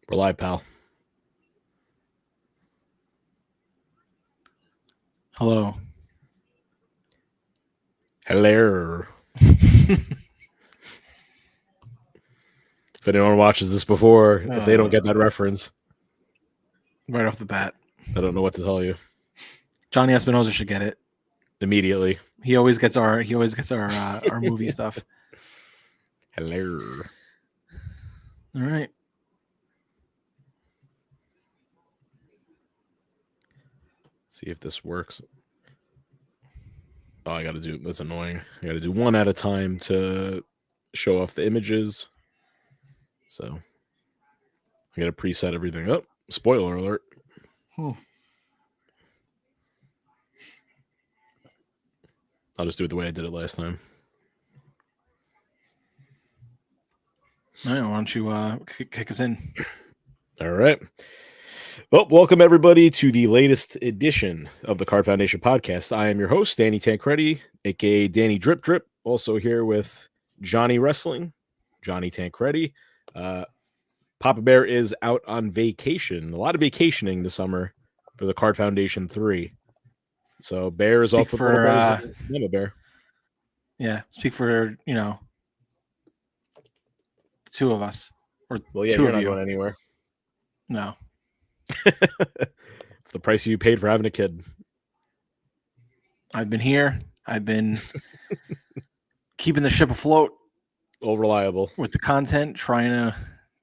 We're live, pal. Hello. Hello. If anyone watches this before, if they don't get that reference, right off the bat, I don't know what to tell you. Johnny Espinosa should get it Immediately. He always gets our our movie stuff. Hello. All right. See if this works. Oh, I got to do. That's annoying. I got to do one at a time to show off the images. So I got to preset everything up. Spoiler alert. I'll just do it the way I did it last time. All right, why don't you kick us in? All right. Well, welcome everybody to the latest edition of the Card Foundation podcast. I am your host, Danny Tancredi, aka Danny Drip Drip. Also here with Johnny Wrestling, Johnny Tancredi. Papa Bear is out on vacation. A lot of vacationing this summer for the Card Foundation 3. So Bear is off with Mama Bear. Yeah, speak for two of us. Or well, yeah, two you're of not you. going anywhere. No. It's the price you paid for having a kid. I've been here. I've been keeping the ship afloat. All reliable. With the content, trying to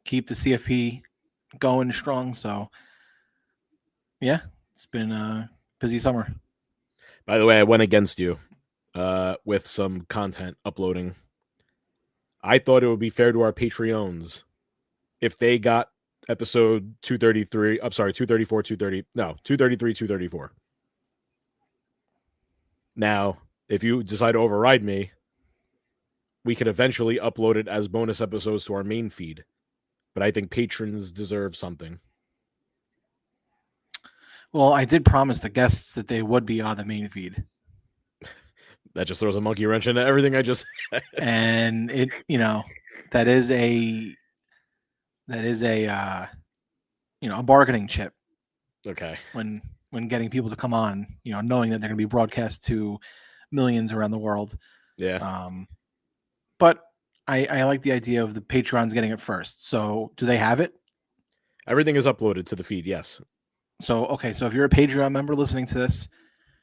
keep the CFP going strong. So, yeah, it's been a busy summer. By the way, I went against you with some content uploading. I thought it would be fair to our Patreons if they got episode 233. I'm sorry, 234, 230. No, 233, 234. Now, if you decide to override me, we could eventually upload it as bonus episodes to our main feed. But I think patrons deserve something. Well, I did promise the guests that they would be on the main feed. That just throws a monkey wrench into everything I just said. And it, that is a a bargaining chip. Okay. When getting people to come on, knowing that they're going to be broadcast to millions around the world. Yeah. But I like the idea of the Patrons getting it first. So do they have it? Everything is uploaded to the feed, yes. So, okay. So if you're a Patreon member listening to this,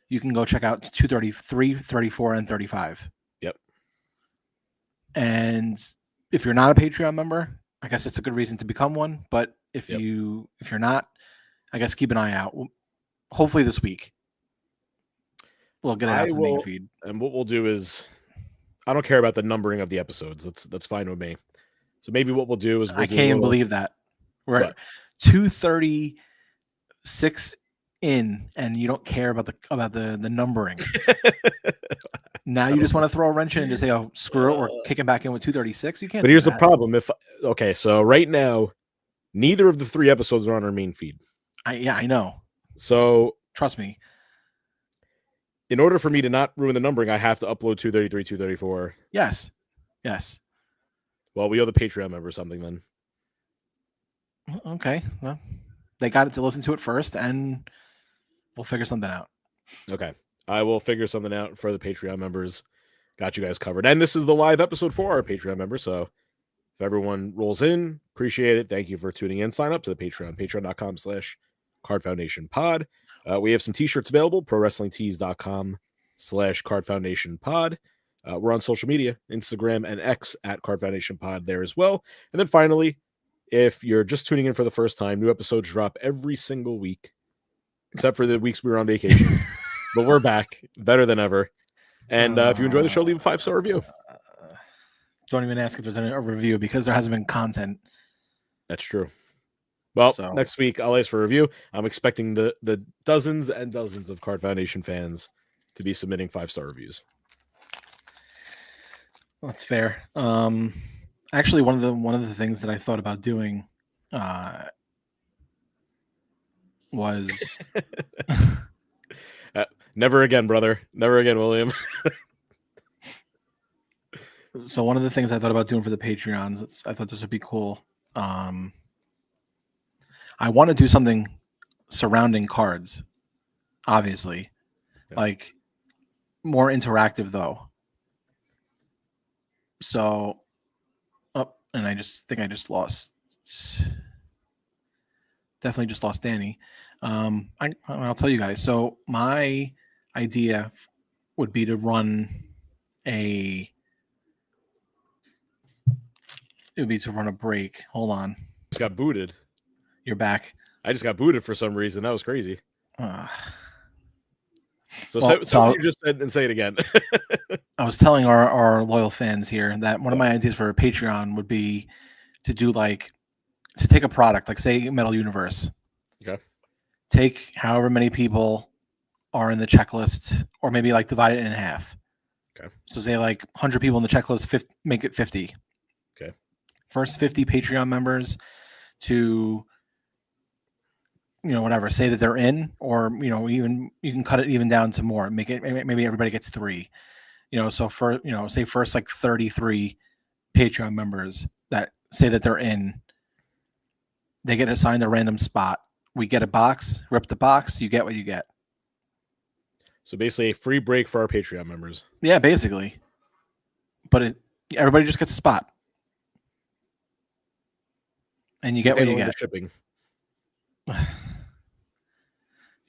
you can go check out 233, 34, and 35. Yep. And if you're not a Patreon member, I guess it's a good reason to become one. But if you're not, I guess keep an eye out. Hopefully this week we'll get it out to the main feed. And what we'll do is, I don't care about the numbering of the episodes. That's fine with me. So maybe what we'll do is I can't even believe that we're at 236 in, and you don't care about the numbering. Now you just want to throw a wrench in and just say, "Oh, screw it, we're kicking back in with 236." You can't. But here's the problem: so right now, neither of the 3 episodes are on our main feed. I know. So trust me. In order for me to not ruin the numbering, I have to upload 233, 234. Yes. Well, we owe the Patreon member something then. Okay. Well, they got it to listen to it first, and we'll figure something out. Okay. I will figure something out for the Patreon members. Got you guys covered. And this is the live episode for our Patreon members. So if everyone rolls in, appreciate it. Thank you for tuning in. Sign up to the Patreon, patreon.com/cardfoundationpod. We have some t-shirts available, prowrestlingtees.com/cardfoundationpod. We're on social media, Instagram and X at Card Foundation Pod there as well. And then finally, if you're just tuning in for the first time, new episodes drop every single week, except for the weeks we were on vacation. But we're back, better than ever. And if you enjoy the show, leave a 5-star review. Don't even ask if there's a review because there hasn't been content. That's true. Well, next week I'll ask for a review. I'm expecting the dozens and dozens of Card Foundation fans to be submitting 5-star reviews. That's fair. Actually, one of the things that I thought about doing was never again, brother. Never again, William. So one of the things I thought about doing for the Patreons, I thought this would be cool. I want to do something surrounding cards, obviously, like more interactive though. So, and I just think I just lost. Definitely just lost Danny. I'll tell you guys. So my idea would be to run a. It would be to run a break. Hold on. Just got booted. You're back. I just got booted for some reason. That was crazy. So you just said and say it again. I was telling our loyal fans here that one of my ideas for a Patreon would be to do to take a product, like say Metal Universe. Okay. Take however many people are in the checklist, or maybe divide it in half. Okay. So say 100 people in the checklist, make it 50. Okay. First 50 Patreon members to, whatever, say that they're in, or, even you can cut it even down to more, make it, maybe everybody gets 3, so for, say first 33 Patreon members that say that they're in, they get assigned a random spot. We get a box, rip the box, you get what you get. So basically a free break for our Patreon members. Yeah, basically. But everybody just gets a spot. And you get what you get. Shipping.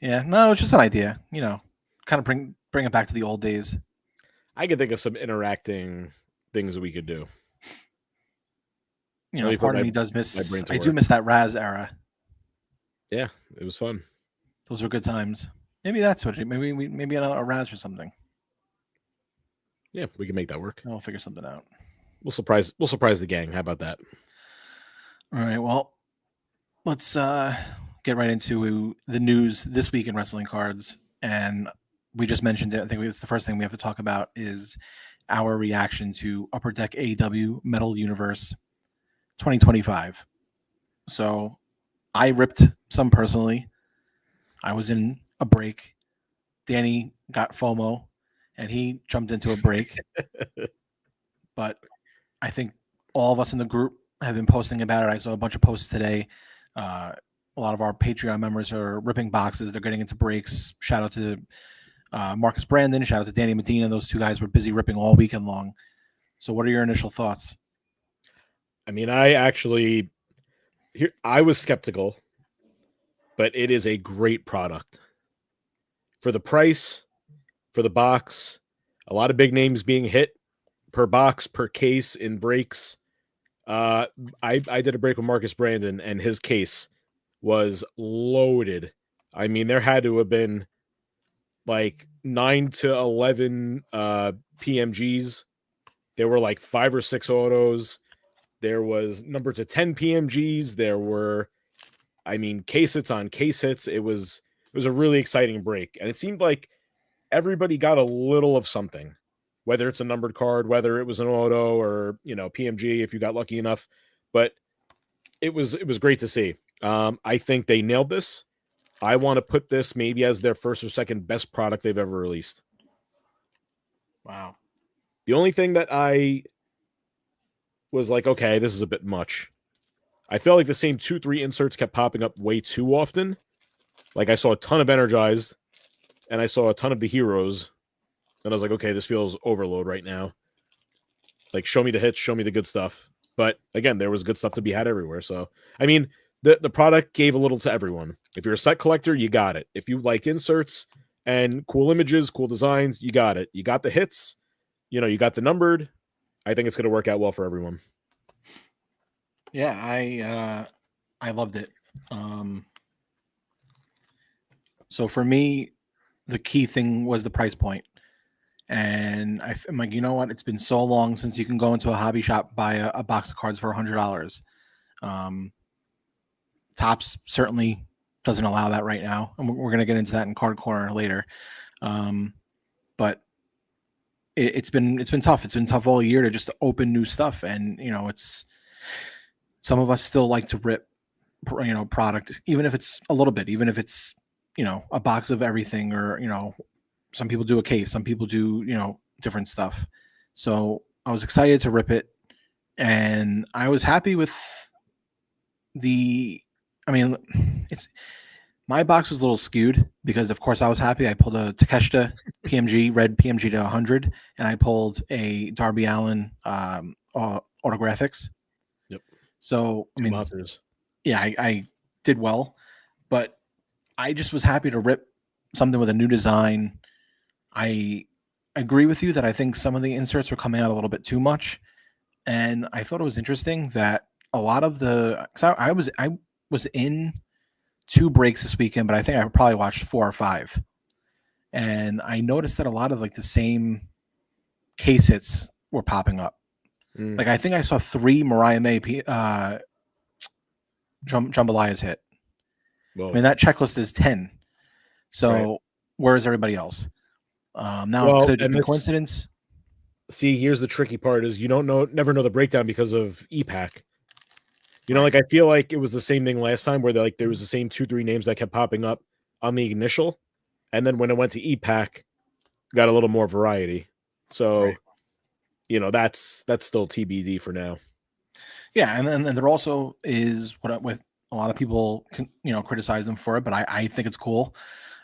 Yeah, no, it's just an idea. Kind of bring it back to the old days. I could think of some interacting things that we could do. Part of me does miss. I do miss that Raz era. Yeah, it was fun. Those were good times. Maybe that's what. Maybe a Raz or something. Yeah, we can make that work. I'll figure something out. We'll surprise the gang. How about that? All right. Well, let's get right into the news this week in wrestling cards. And we just mentioned it. I think it's the first thing we have to talk about is our reaction to Upper Deck AEW Metal Universe 2025. So I ripped some personally. I was in a break. Danny got FOMO and he jumped into a break. But I think all of us in the group have been posting about it. I saw a bunch of posts today. A lot of our Patreon members are ripping boxes. They're getting into breaks. Shout out to Marcus Brandon. Shout out to Danny Medina. Those two guys were busy ripping all weekend long. So what are your initial thoughts? I mean, I was skeptical, but it is a great product. For the price, for the box, a lot of big names being hit per box, per case in breaks. I did a break with Marcus Brandon, and his case was loaded. I mean, there had to have been 9 to 11 PMGs. There were 5 or 6 autos. There was number to 10 PMGs. There were, case hits on case hits. It was a really exciting break. And it seemed like everybody got a little of something, whether it's a numbered card, whether it was an auto or, PMG, if you got lucky enough. But it was great to see. I think they nailed this. I want to put this maybe as their first or second best product they've ever released. Wow. The only thing that I was okay, this is a bit much. I felt like the same 2-3 inserts kept popping up way too often. I saw a ton of Energized, and I saw a ton of the Heroes, and I was okay, this feels overload right now. Show me the hits, show me the good stuff. But again, there was good stuff to be had everywhere. So, the product gave a little to everyone. If you're a set collector, you got it. If you like inserts and cool images, cool designs, you got it. You got the hits, you got the numbered. I think it's going to work out well for everyone. Yeah, I loved it. So for me, the key thing was the price point. And I'm like, you know what? It's been so long since you can go into a hobby shop, buy a box of cards for $100. Topps certainly doesn't allow that right now. And we're going to get into that in Card Corner later. But it's been tough. It's been tough all year to just open new stuff. And, it's some of us still like to rip product, even if it's a little bit, even if it's a box of everything, or some people do a case, some people do different stuff. So I was excited to rip it, and I was happy with it's my box was a little skewed because, of course, I was happy. I pulled a Takeshita PMG, red PMG to 100, and I pulled a Darby Allin autographics. Yep. So, monsters. Yeah, I did well, but I just was happy to rip something with a new design. I agree with you that I think some of the inserts were coming out a little bit too much, and I thought it was interesting that a lot of I was in 2 breaks this weekend, but I think I probably watched 4 or 5. And I noticed that a lot of the same case hits were popping up. Like I think I saw 3 Mariah May jambalayas hit. Whoa. I mean, that checklist is 10. So right. Where is everybody else? Now, could it just be coincidence? See, here's the tricky part: is you never know the breakdown because of EPAC. I feel like it was the same thing last time where there was the same 2-3 names that kept popping up on the initial, and then when it went to EPAC, got a little more variety. So, right. That's still TBD for now. Yeah, and there also is with a lot of people criticize them for it, but I think it's cool.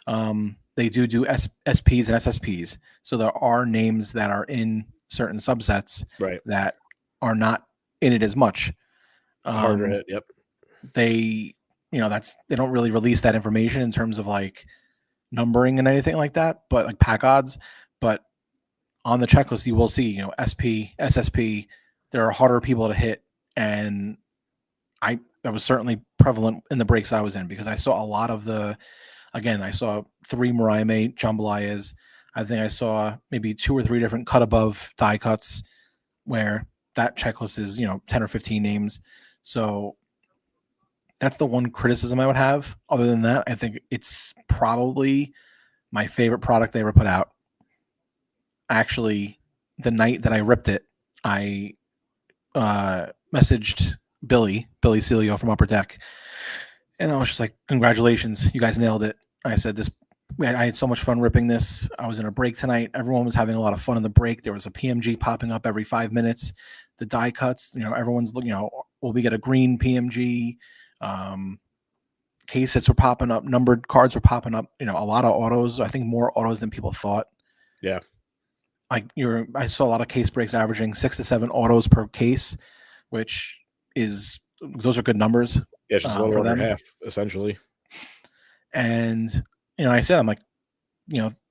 They do SPs and SSPs, so there are names that are in certain subsets that are not in it as much. Harder hit, yep. They don't really release that information in terms of numbering and anything like that, but pack odds. But on the checklist, you will see SP, SSP. There are harder people to hit, and that was certainly prevalent in the breaks I was in because I saw a lot of I saw 3 Mariah May jambalayas. I think I saw maybe 2 or 3 different cut above die cuts where that checklist is 10 or 15 names. So that's the one criticism I would have. Other than that, I think it's probably my favorite product they ever put out. Actually, the night that I ripped it, I messaged Billy Celio from Upper Deck, and I was just like, "Congratulations, you guys nailed it." I said, I had so much fun ripping this. I was in a break tonight. Everyone was having a lot of fun in the break. There was a PMG popping up every 5 minutes. The die cuts, everyone's looking, will we get a green PMG? Case hits were popping up. Numbered cards were popping up. A lot of autos. I think more autos than people thought. Yeah. I saw a lot of case breaks averaging 6 to 7 autos per case, which those are good numbers. Yeah, just a little over half, essentially. And, I said, I'm like,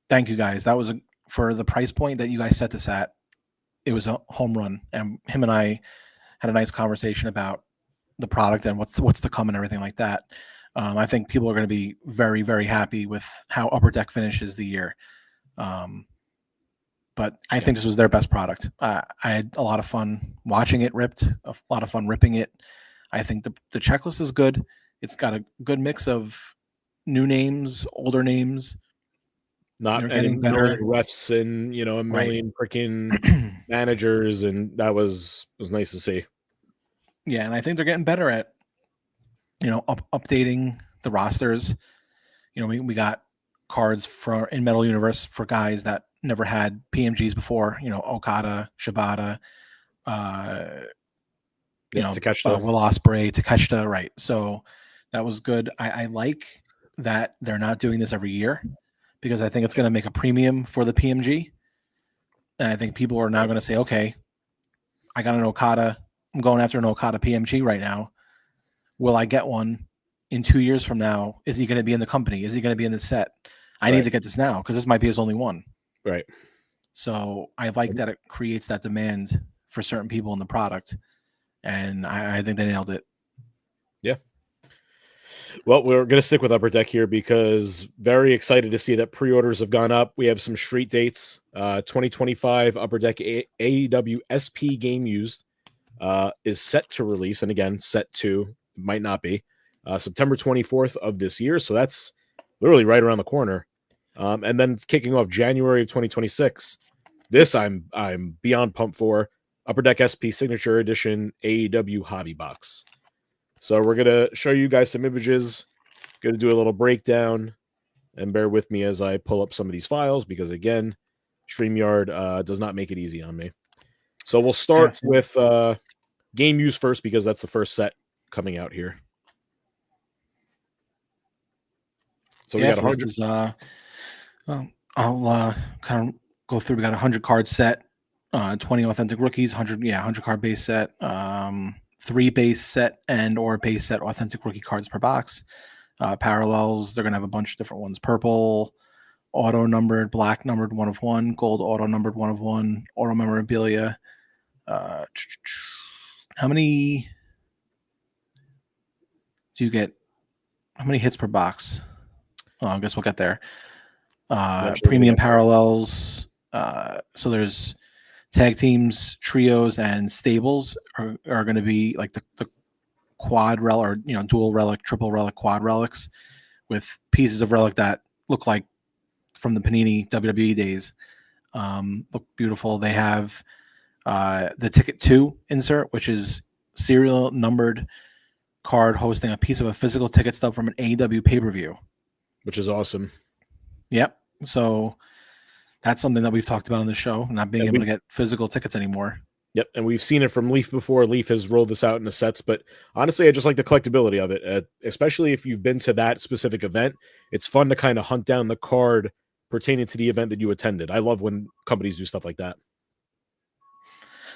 thank you guys. That was for the price point that you guys set this at. It was a home run. And him and I had a nice conversation about the product and what's to come and everything like that. I think people are going to be very, very happy with how Upper Deck finishes the year. But I think this was their best product. I had a lot of fun watching it ripped, a lot of fun ripping it. I think the checklist is good. It's got a good mix of new names, older names. Not getting better refs and a million freaking managers, and that was nice to see. Yeah, and I think they're getting better at updating the rosters. We got cards in Metal Universe for guys that never had PMGs before. Okada, Shibata, Takeshita. Will Ospreay, Takeshita, right? So that was good. I like that they're not doing this every year because I think it's going to make a premium for the PMG. And I think people are now going to say, okay, I got an Okada. I'm going after an Okada PMG right now. Will I get one in 2 years from now? Is he going to be in the company? Is he going to be in the set? I need to get this now because this might be his only one. Right. So I like that it creates that demand for certain people in the product. And I think they nailed it. Yeah. Well, we're going to stick with Upper Deck here because very excited to see that pre-orders have gone up. We have some street dates. 2025 Upper Deck AEW SP Game Used is set to release. And again, set to, might not be, September 24th of this year. So that's literally right around the corner. And then kicking off January of 2026. This I'm beyond pumped for. Upper Deck SP Signature Edition AEW Hobby Box. So we're going to show you guys some images, going to do a little breakdown, and bear with me as I pull up some of these files because, again, StreamYard does not make it easy on me. So we'll start with game use first because that's the first set coming out here. So we got 100. I'll kind of go through. We got 100 card set, 20 authentic rookies, 100 card base set, 3 base set and or base set authentic rookie cards per box. Parallels, they're gonna have a bunch of different ones: purple, auto numbered, black numbered 1 of 1, gold auto numbered 1 of 1, auto memorabilia. How many do you get? How many hits per box? Oh, I guess we'll get there. Premium parallels. So there's tag teams, trios, and stables are going to be like the quad relic, or dual relic, triple relic, quad relics with pieces of relic that look like from the Panini WWE days. Look beautiful. They have the Ticket 2 insert, which is serial numbered card hosting a piece of a physical ticket stub from an AEW pay-per-view, which is awesome. Yep. So that's something that we've talked about on the show, not being able to get physical tickets anymore. Yep, and we've seen it from Leaf before. Leaf has rolled this out in the sets, but honestly, I just like the collectability of it, especially if you've been to that specific event. It's fun to kind of hunt down the card pertaining to the event that you attended. I love when companies do stuff like that.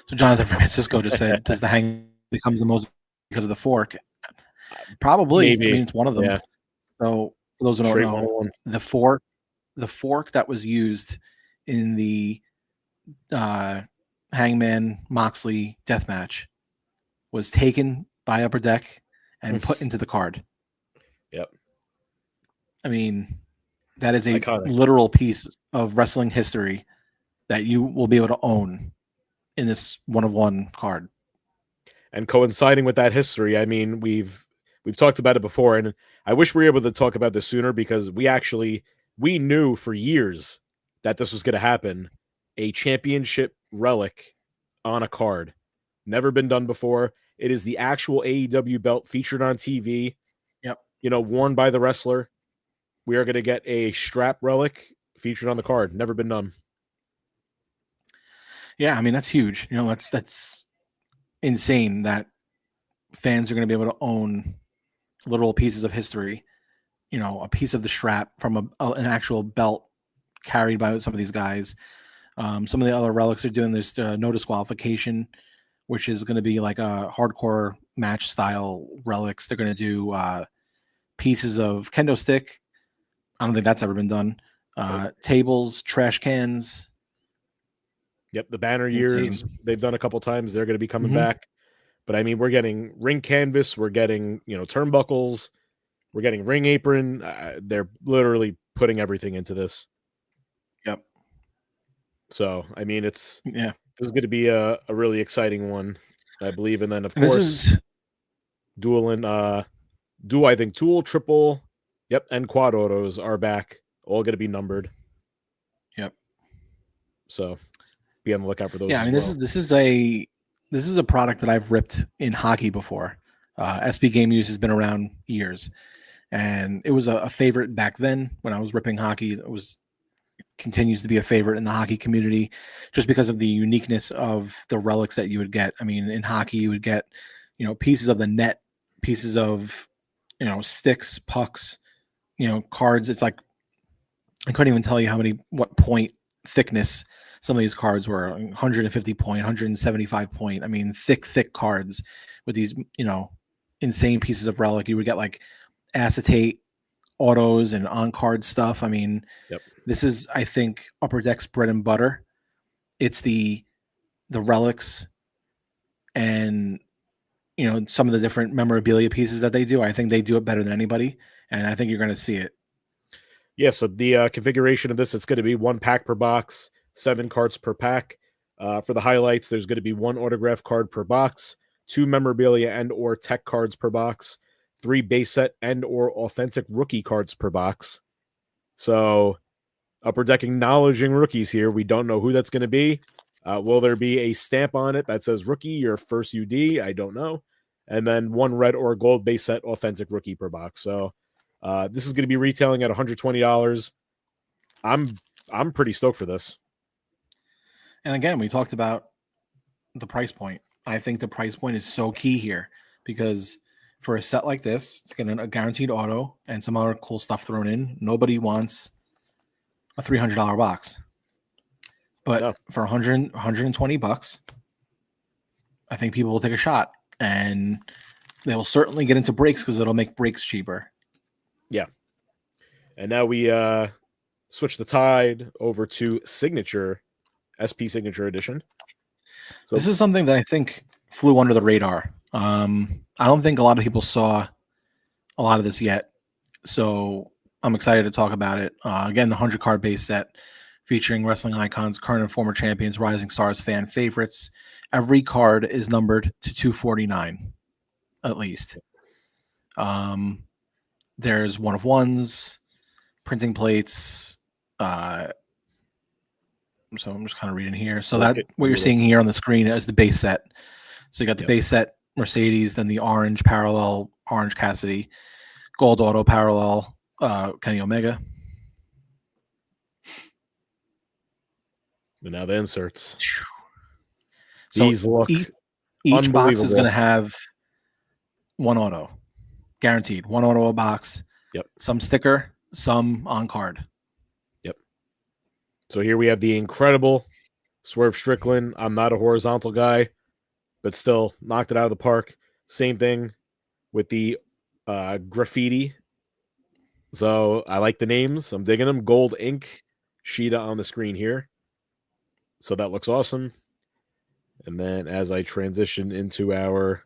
So Jonathan Francisco just said, does the hang become the most because of the fork? Probably. Maybe. I mean, it's one of them. Yeah. So for those who don't know, the fork that was used in the Hangman Moxley death match was taken by Upper Deck and put into the card. Yep. I mean, that is a literal piece of wrestling history that you will be able to own in this 1 of 1 card. And coinciding with that history, I mean, we've talked about it before, and I wish we were able to talk about this sooner because we knew for years that this was going to happen. A championship relic on a card. Never been done before. It is the actual AEW belt featured on TV. Yep. Worn by the wrestler. We are going to get a strap relic featured on the card. Never been done. Yeah, I mean, that's huge. That's insane that fans are going to be able to own literal pieces of history. A piece of the strap from an actual belt carried by some of these guys. Some of the other relics are doing this no disqualification, which is going to be like a hardcore match style relics. They're going to do pieces of kendo stick. I don't think that's ever been done. Tables, trash cans. Yep, the banner years they've done a couple times. They're going to be coming back. But I mean, we're getting ring canvas. We're getting turnbuckles. We're getting ring apron. They're literally putting everything into this. Yep. So, I mean, this is going to be a really exciting one, I believe. And then, of course, I think dual, triple, and quad autos are back. All going to be numbered. Yep. So, be on the lookout for those. Yeah, I mean, this is a product that I've ripped in hockey before. SB Game Use has been around years, and it was a favorite back then when I was ripping hockey. It continues to be a favorite in the hockey community just because of the uniqueness of the relics that you would get. I mean, in hockey, you would get, pieces of the net, pieces of, sticks, pucks, cards. It's like, I couldn't even tell you what point thickness some of these cards were. 150 point, 175 point. I mean, thick cards with these, insane pieces of relic. You would get like acetate autos and on-card stuff. I mean, This is, I think, Upper Deck's bread and butter. It's the relics and, some of the different memorabilia pieces that they do. I think they do it better than anybody, and I think you're going to see it. Yeah, so the configuration of this, it's going to be 1 pack per box, 7 cards per pack. For the highlights, there's going to be 1 autograph card per box, 2 memorabilia and or tech cards per box, 3 base set and or authentic rookie cards per box. So Upper Deck acknowledging rookies here. We don't know who that's going to be. Will there be a stamp on it that says rookie or first UD? I don't know. and then 1 red or gold base set authentic rookie per box. So this is going to be retailing at $120. I'm pretty stoked for this. And again, we talked about the price point. I think the price point is so key here because for a set like this, it's getting a guaranteed auto and some other cool stuff thrown in. Nobody wants a $300 box. But no. For $120, I think people will take a shot, and they will certainly get into breaks because it'll make breaks cheaper. Yeah. And now we switch the tide over to Signature, SP Signature Edition. So this is something that I think flew under the radar. I don't think a lot of people saw a lot of this yet, so I'm excited to talk about it. Again, the 100 card base set featuring wrestling icons, current and former champions, rising stars, fan favorites. Every card is numbered to 249, at least. There's 1 of 1s, printing plates. So I'm just kind of reading here. So that what you're seeing here on the screen is the base set. So you got the base set Mercedes, then the orange parallel, Orange Cassidy, gold auto parallel, Kenny Omega. And now the inserts. So these look each box is going to have 1 auto, guaranteed. 1 auto a box. Yep. Some sticker, some on card. Yep. So here we have the incredible Swerve Strickland. I'm not a horizontal guy, but still knocked it out of the park. Same thing with the graffiti. So I like the names. I'm digging them. Gold ink, Sheeta on the screen here. So that looks awesome. And then as I transition into our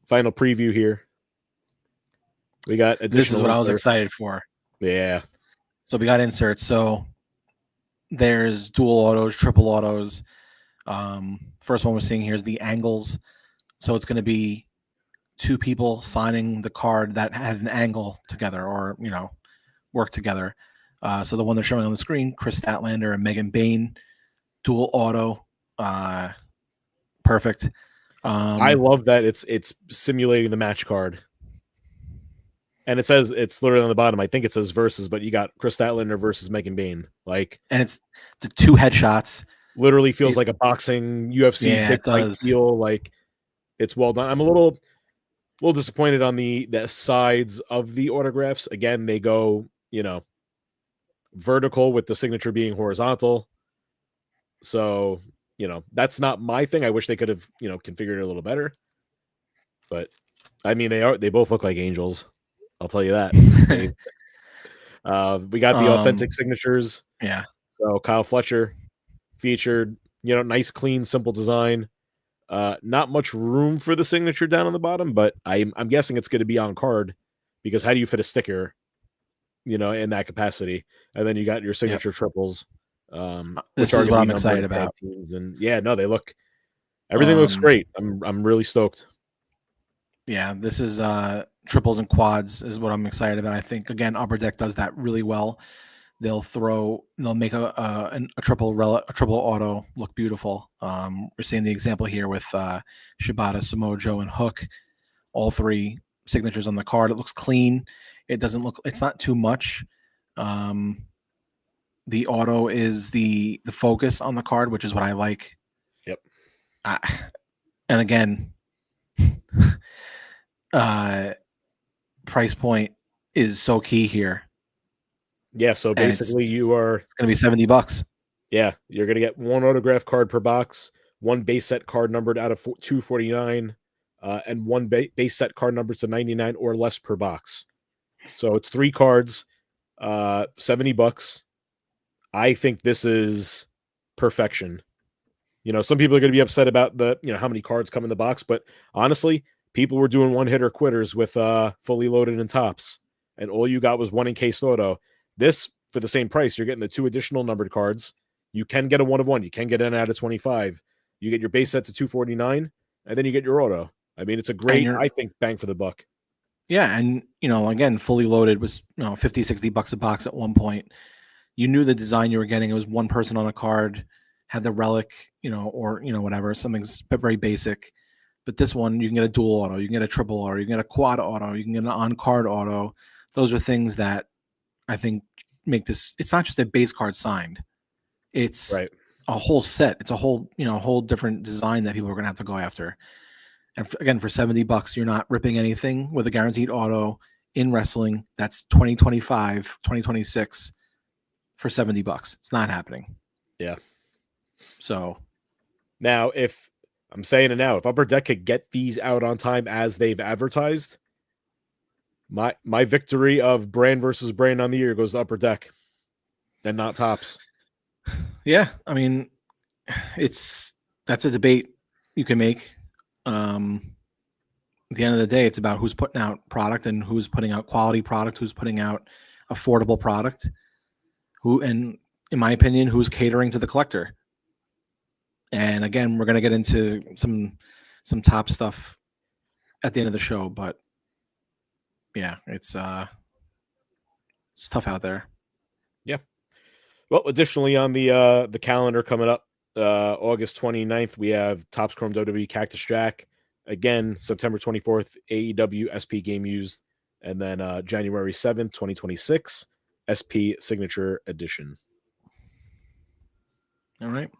final preview here, we got additional. This is what I was excited for. Yeah. So we got inserts. So there's dual autos, triple autos. First one we're seeing here is the angles. So it's going to be 2 people signing the card that had an angle together or, work together. So the one they're showing on the screen, Chris Statlander and Megan Bain. Dual auto, perfect. I love that it's simulating the match card, and it says it's literally on the bottom. I think it says versus, but you got Chris Statlander versus Megan Bain, and it's the 2 headshots. Literally feels like a boxing UFC feel. Like it's well done. I'm a little disappointed on the sides of the autographs. Again, they go vertical with the signature being horizontal. So, that's not my thing. I wish they could have, configured it a little better. But I mean, they both look like angels. I'll tell you that. We got the authentic signatures. Yeah. So Kyle Fletcher featured, nice, clean, simple design. Not much room for the signature down on the bottom, but I'm guessing it's going to be on card because how do you fit a sticker, in that capacity? And then you got your signature triples. This is what I'm excited about. And they look. Everything looks great. I'm really stoked. Yeah, this is triples and quads is what I'm excited about. I think again, Upper Deck does that really well. They'll make a triple auto look beautiful. We're seeing the example here with Shibata, Samoa Joe, and Hook. All 3 signatures on the card. It looks clean. It's not too much. The auto is the focus on the card, which is what I like. Yep. And again, price point is so key here. Yeah, so basically it's going to be $70. Yeah, you're going to get 1 autograph card per box, 1 base set card numbered out of 249, and 1 base set card numbered to 99 or less per box. So it's 3 cards, $70. I think this is perfection. Some people are going to be upset about the, how many cards come in the box, but honestly, people were doing one-hitter quitters with fully loaded and tops, and all you got was 1 encased auto. This, for the same price, you're getting the 2 additional numbered cards. You can get a 1 of 1. You can get an out of 25. You get your base set to 249, and then you get your auto. I mean, it's a great, I think, bang for the buck. Yeah, and, again, fully loaded was, $50, $60 a box at one point. You knew the design you were getting. It was 1 person on a card, had the relic, or whatever, something's very basic. But this one, you can get a dual auto, you can get a triple auto, you can get a quad auto, you can get an on-card auto. Those are things that I think make this. It's not just a base card signed; it's Right. a whole set. It's a whole whole different design that people are going to have to go after. And again, for $70, you're not ripping anything with a guaranteed auto in wrestling. That's 2025, 2026 for $70. It's not happening. Yeah. So now, if I'm saying it now, if Upper Deck could get these out on time as they've advertised, my victory of brand versus brand on the year goes to Upper Deck and not Topps. Yeah, I mean, that's a debate you can make. At the end of the day, it's about who's putting out product and who's putting out quality product, who's putting out affordable product, and in my opinion, who's catering to the collector. And again, we're going to get into some top stuff at the end of the show, but yeah, it's tough out there. Yeah. Well, additionally on the calendar coming up, August 29th, we have Topps Chrome WWE Cactus Jack. Again, September 24th, AEW SP Game Used. And then January 7th, 2026, SP Signature Edition. All right.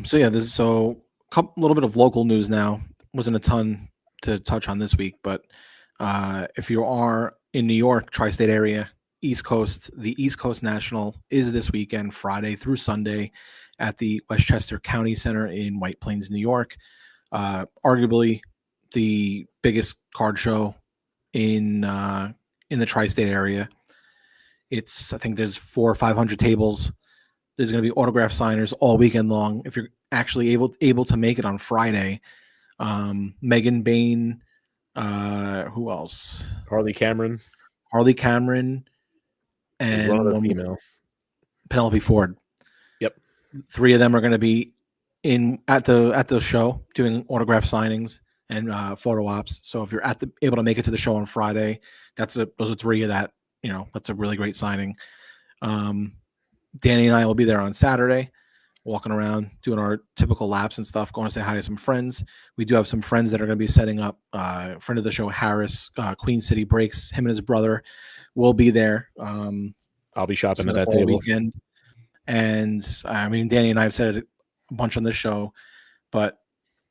So yeah, this a little bit of local news now. Wasn't a ton to touch on this week, but if you are in New York, tri-state area, East Coast, the East Coast National is this weekend, Friday through Sunday, at the Westchester County Center in White Plains, New York. Arguably the biggest card show in the tri-state area. I think there's 400 or 500 tables. There's going to be autograph signers all weekend long. If you're actually able to make it on Friday, Megan Bain, who else? Harley Cameron, and one other female, Penelope Ford. Yep, 3 of them are going to be at the show doing autograph signings and photo ops. So if you're able to make it to the show on Friday, those are 3 of that. That's a really great signing. Danny and I will be there on Saturday, walking around, doing our typical laps and stuff, going to say hi to some friends. We do have some friends that are going to be setting up. Friend of the show, Harris, Queen City Breaks, him and his brother will be there. I'll be shopping at that table weekend. And I mean, Danny and I have said it a bunch on this show, but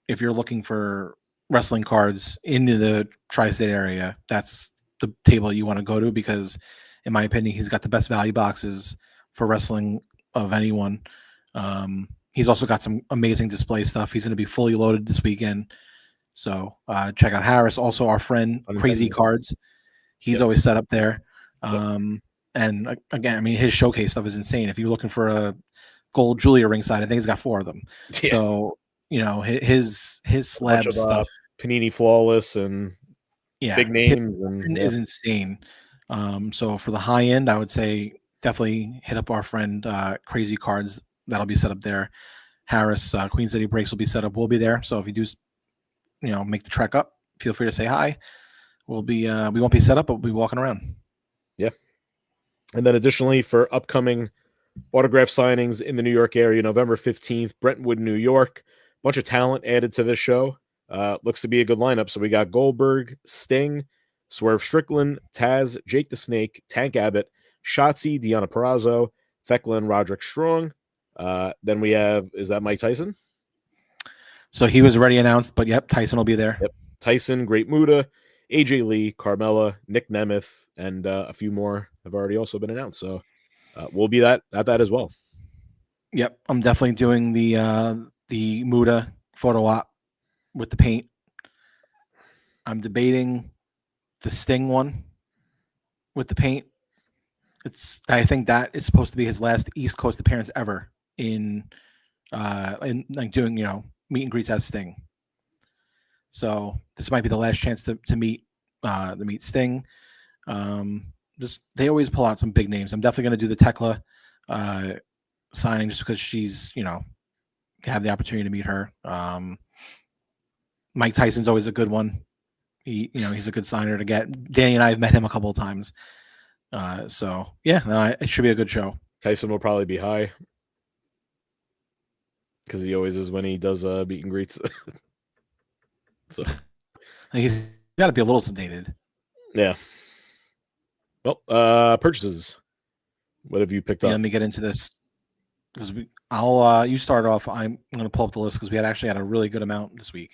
if you're looking for wrestling cards into the tri-state area, that's the table you want to go to, because in my opinion, he's got the best value boxes for wrestling of anyone. He's also got some amazing display stuff. He's going to be fully loaded this weekend. So check out Harris. Also our friend Crazy Cards. He's always set up there. And again, I mean, his showcase stuff is insane. If you're looking for a gold Julia ringside, I think he's got 4 of them. Yeah. So, his slab stuff. Panini Flawless and big names is insane. So for the high end, I would say definitely hit up our friend Crazy Cards. That'll be set up there. Harris, Queen City Breaks will be set up. We'll be there. So if you do, make the trek up, feel free to say hi. We'll be we won't be set up, but we'll be walking around. Yeah. And then additionally, for upcoming autograph signings in the New York area, November 15th, Brentwood, New York. Bunch of talent added to this show. Looks to be a good lineup. So we got Goldberg, Sting, Swerve Strickland, Taz, Jake the Snake, Tank Abbott, Shotzi, Deonna Purrazzo, Thekla and Roderick Strong. Then we have, is that Mike Tyson? So he was already announced, but yep, Tyson will be there. Yep. Tyson, Great Muta, AJ Lee, Carmella, Nick Nemeth, and a few more have already also been announced. So we'll be at that as well. Yep, I'm definitely doing the Muta photo op with the paint. I'm debating the Sting one with the paint. I think that is supposed to be his last East Coast appearance ever in like doing meet and greets as Sting. So this might be the last chance to meet Sting. They always pull out some big names. I'm definitely going to do the Thekla signing just because she's have the opportunity to meet her. Mike Tyson's always a good one. He's a good signer to get. Danny and I have met him a couple of times. So yeah, it should be a good show. Tyson will probably be high because he always is when he does meet and greets. So he's got to be a little sedated. Yeah. Well, purchases. What have you picked up? Let me get into this because you start off. I'm going to pull up the list because we actually had a really good amount this week.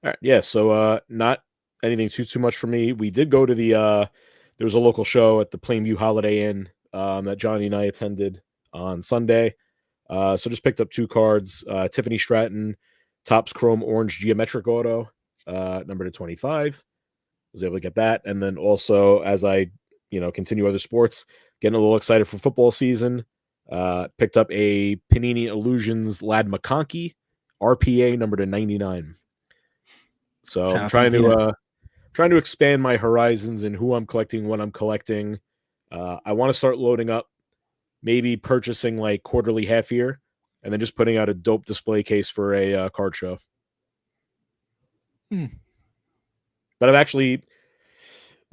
All right. Yeah. So not anything too much for me. We did go to the there was a local show at the Plainview Holiday Inn that Johnny and I attended on Sunday. So just picked up 2 cards. Tiffany Stratton, Topps Chrome Orange Geometric Auto, number to 25. Was able to get that. And then also as I, continue other sports, getting a little excited for football season. Picked up a Panini Illusions Lad McConkey RPA number to 99. So I'm trying to expand my horizons and who I'm collecting, what I'm collecting. I want to start loading up, maybe purchasing like quarterly, half year, and then just putting out a dope display case for a card show. But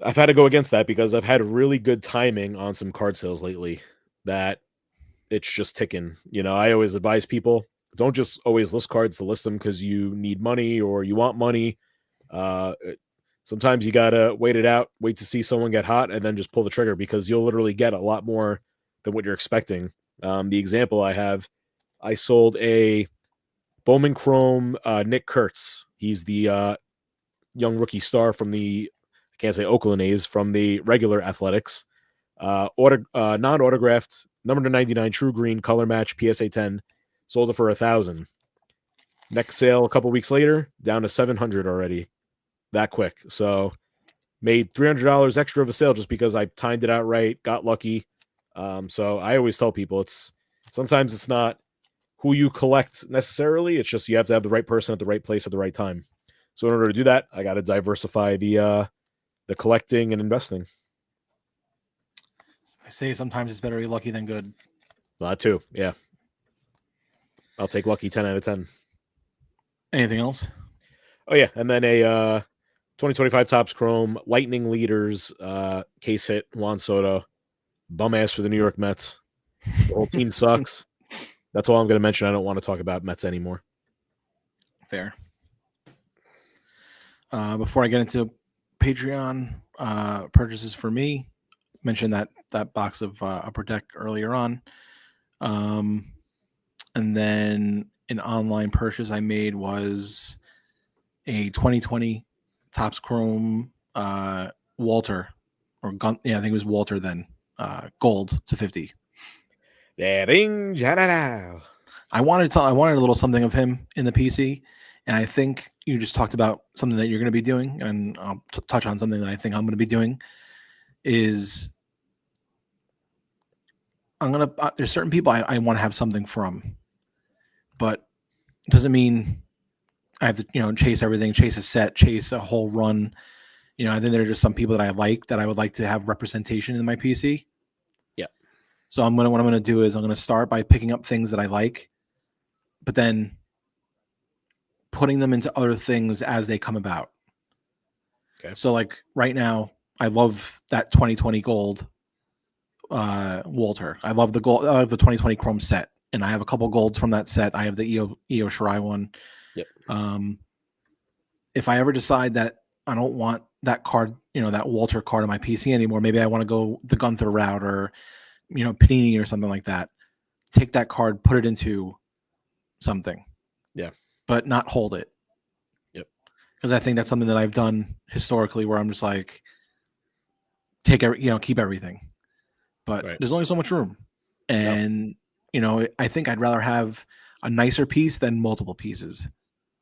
I've had to go against that because I've had really good timing on some card sales lately that it's just ticking. I always advise people, don't just always list cards to list them because you need money or you want money. Sometimes you gotta wait it out, wait to see someone get hot, and then just pull the trigger because you'll literally get a lot more than what you're expecting. The example I sold a Bowman Chrome Nick Kurtz. He's the young rookie star from I can't say Oakland A's, from the regular Athletics. Non-autographed, number to 99, true green, color match, PSA 10. Sold it for $1,000. Next sale a couple weeks later, down to $700 already. That quick. So made $300 extra of a sale just because I timed it out right, got lucky. So I always tell people sometimes it's not who you collect necessarily. It's just you have to have the right person at the right place at the right time. So in order to do that, I got to diversify the collecting and investing. I say sometimes it's better to be lucky than good. That too, yeah. I'll take lucky 10 out of 10. Anything else? Oh yeah, and then a 2025 Topps Chrome Lightning Leaders case hit, Juan Soto. Bum ass for the New York Mets. The whole team sucks. That's all I'm going to mention. I don't want to talk about Mets anymore. Fair. Before I get into Patreon purchases for me, mentioned that box of Upper Deck earlier on. And then an online purchase I made was a 2020 Topps Chrome Walter, or Gun. Yeah, I think it was Walter then. Gold to 50. I wanted a little something of him in the PC, and I think you just talked about something that you're going to be doing, and I'll touch on something that I think I'm going to be doing. Is there's certain people I want to have something from, but it doesn't mean I have to chase everything, chase a set, chase a whole run. I think there are just some people that I like that I would like to have representation in my PC. Yeah. So what I'm gonna do is I'm gonna start by picking up things that I like, but then putting them into other things as they come about. Okay. So like right now, I love that 2020 gold Walter. I love the gold. I love the 2020 Chrome set, and I have a couple golds from that set. I have the Io Shirai one. Yep. If I ever decide that I don't want that card, that Walter card on my PC anymore, maybe I want to go the Gunther route or, Panini or something like that. Take that card, put it into something. Yeah. But not hold it. Yep. Because I think that's something that I've done historically where I'm just like, keep everything. But There's only so much room. And, I think I'd rather have a nicer piece than multiple pieces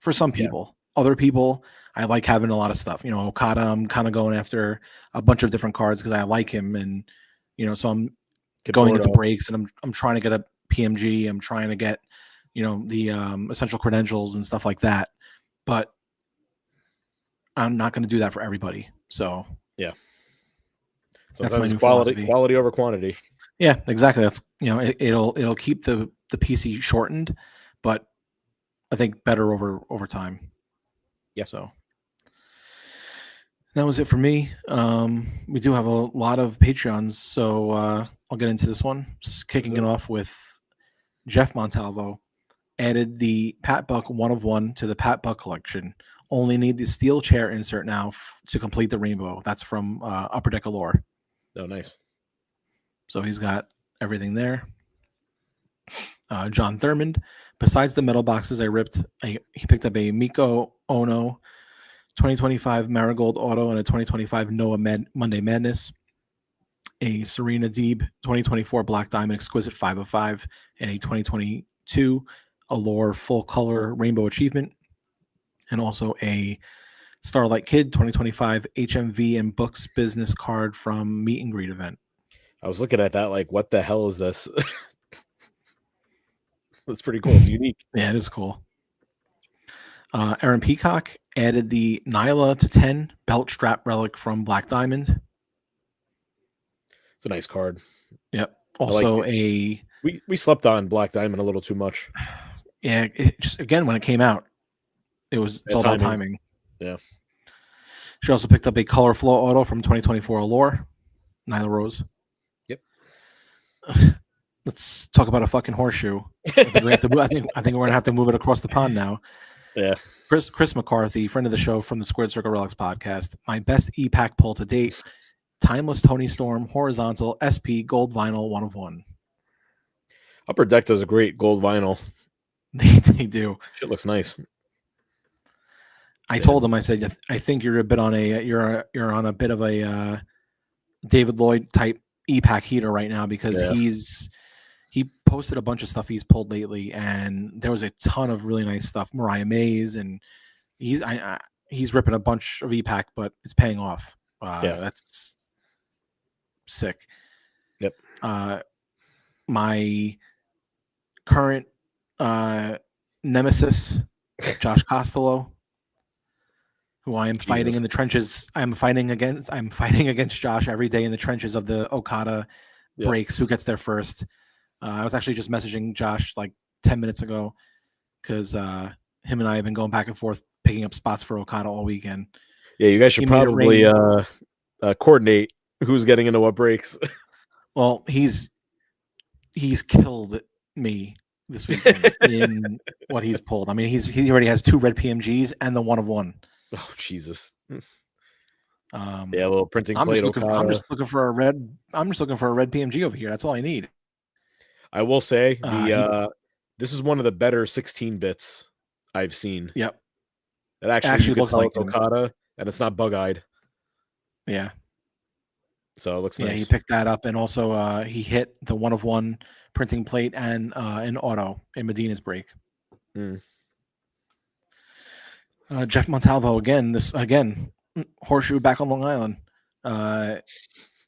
for some people. Yeah. Other people, I like having a lot of stuff. Okada, I'm kind of going after a bunch of different cards because I like him. And, so I'm going into breaks and I'm trying to get a PMG. I'm trying to get, the essential credentials and stuff like that. But I'm not going to do that for everybody. So, yeah. Sometimes that's my new quality over quantity. Yeah, exactly. That's it'll keep the PC shortened, but I think better over time. Yeah. So that was it for me. We do have a lot of Patreons, so I'll get into this one. Just kicking it off with Jeff Montalvo added the Pat Buck 1 of 1 to the Pat Buck collection. Only need the steel chair insert now to complete the rainbow. That's from Upper Deck Allure. Oh, nice. So he's got everything there. John Thurmond. Besides the metal boxes I ripped, he picked up a Miko Ono 2025 Marigold Auto and a 2025 Noah Monday Madness, a Serena Deeb 2024 Black Diamond Exquisite 505, and a 2022 Allure Full Color Rainbow Achievement, and also a Starlight Kid 2025 HMV and Books business card from Meet and Greet event. I was looking at that like, what the hell is this? That's pretty cool. It's unique. Yeah, it is cool. Aaron Peacock added the Nyla to 10 belt strap relic from Black Diamond. It's a nice card. Yep. Also we slept on Black Diamond a little too much. Yeah, just again when it came out, it's all about timing. Yeah. She also picked up a Color Flow Auto from 2024 Allure, Nyla Rose. Yep. Let's talk about a fucking horseshoe. I think we're gonna have to move it across the pond now. Yeah. Chris McCarthy, friend of the show from the Squared Circle Relics podcast. My best E-Pack pull to date: Timeless Tony Storm Horizontal SP Gold Vinyl 1 of 1. Upper Deck does a great gold vinyl. They do. Shit looks nice. I told him, I said, I think you're on a bit of a David Lloyd type E-Pack heater right now, because he posted a bunch of stuff he's pulled lately, and there was a ton of really nice stuff. Mariah Mays, and he's ripping a bunch of E-Pack, but it's paying off. That's sick. Yep. My current nemesis, Josh Costello, who I am fighting in the trenches. I'm fighting against Josh every day in the trenches of the Okada breaks. Who gets there first? I was actually just messaging Josh like 10 minutes ago, because him and I have been going back and forth picking up spots for Okada all weekend. Yeah, you guys should probably coordinate who's getting into what breaks. Well, he's killed me this weekend in what he's pulled. I mean, he already has 2 red PMGs and the 1 of 1. Oh Jesus! A little printing I'm plate. I'm just looking for a red PMG over here. That's all I need. I will say this is one of the better 16 bits I've seen. Yep. It actually looks like Okada, and it's not bug-eyed. Yeah. So it looks nice. Yeah, he picked that up, and also he hit the 1 of 1 printing plate and an auto in Medina's break. Jeff Montalvo again, horseshoe back on Long Island.